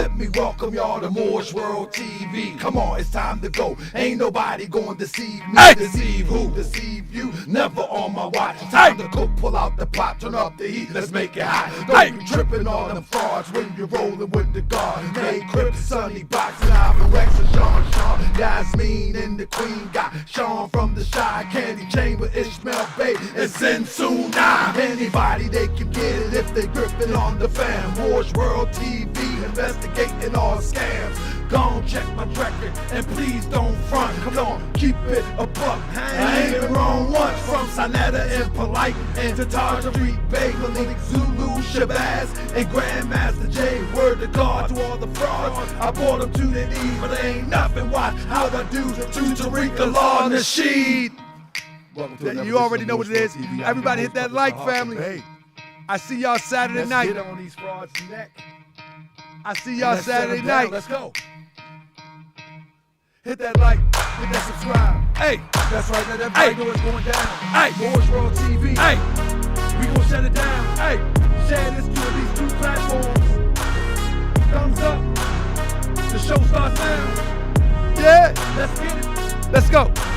Let me welcome y'all to Moore's World TV. Come on, it's time to go. Ain't nobody gonna deceive me. Hey. Deceive who? Deceive you. Never on my watch. Time to go pull out the pot, turn up the heat. Let's make it hot. Don't be tripping on them frauds when you're rolling with the guard. Hey, Crip, Sonny, Boxing, Ivan, Rex, and Sean, Yasmin, and the Queen got Sean from the Shy, Candy Chamber, Ishmael Bay, and Sensu Nah. Anybody they can get it if they gripping on the fam. Moore's World TV, investigating all scams. Gon' check my record and please don't front. Come on, keep it a buck. I ain't been wrong once. From Sinetta and Polite and to Tariq Bey, Malik, Zulu, Shabazz, and Grandmaster J. Word to God to all the frauds. I brought them to their knees, but they ain't nothing. Watch how I do to Tariq Nasheed. You already know what it is. Everybody hit that like, family. Hey, I see y'all Saturday let's night. get on these frauds' neck. I see y'all Let's Saturday settle down. night. Let's go. Hit that like, hit that subscribe. Hey, That's right, let everybody know it's going down. Hey. Moore's World TV. hey, We gon' shut it down. hey. Share this to at least 2 platforms. Thumbs up. The show starts now. Yeah, Let's get it. let's go.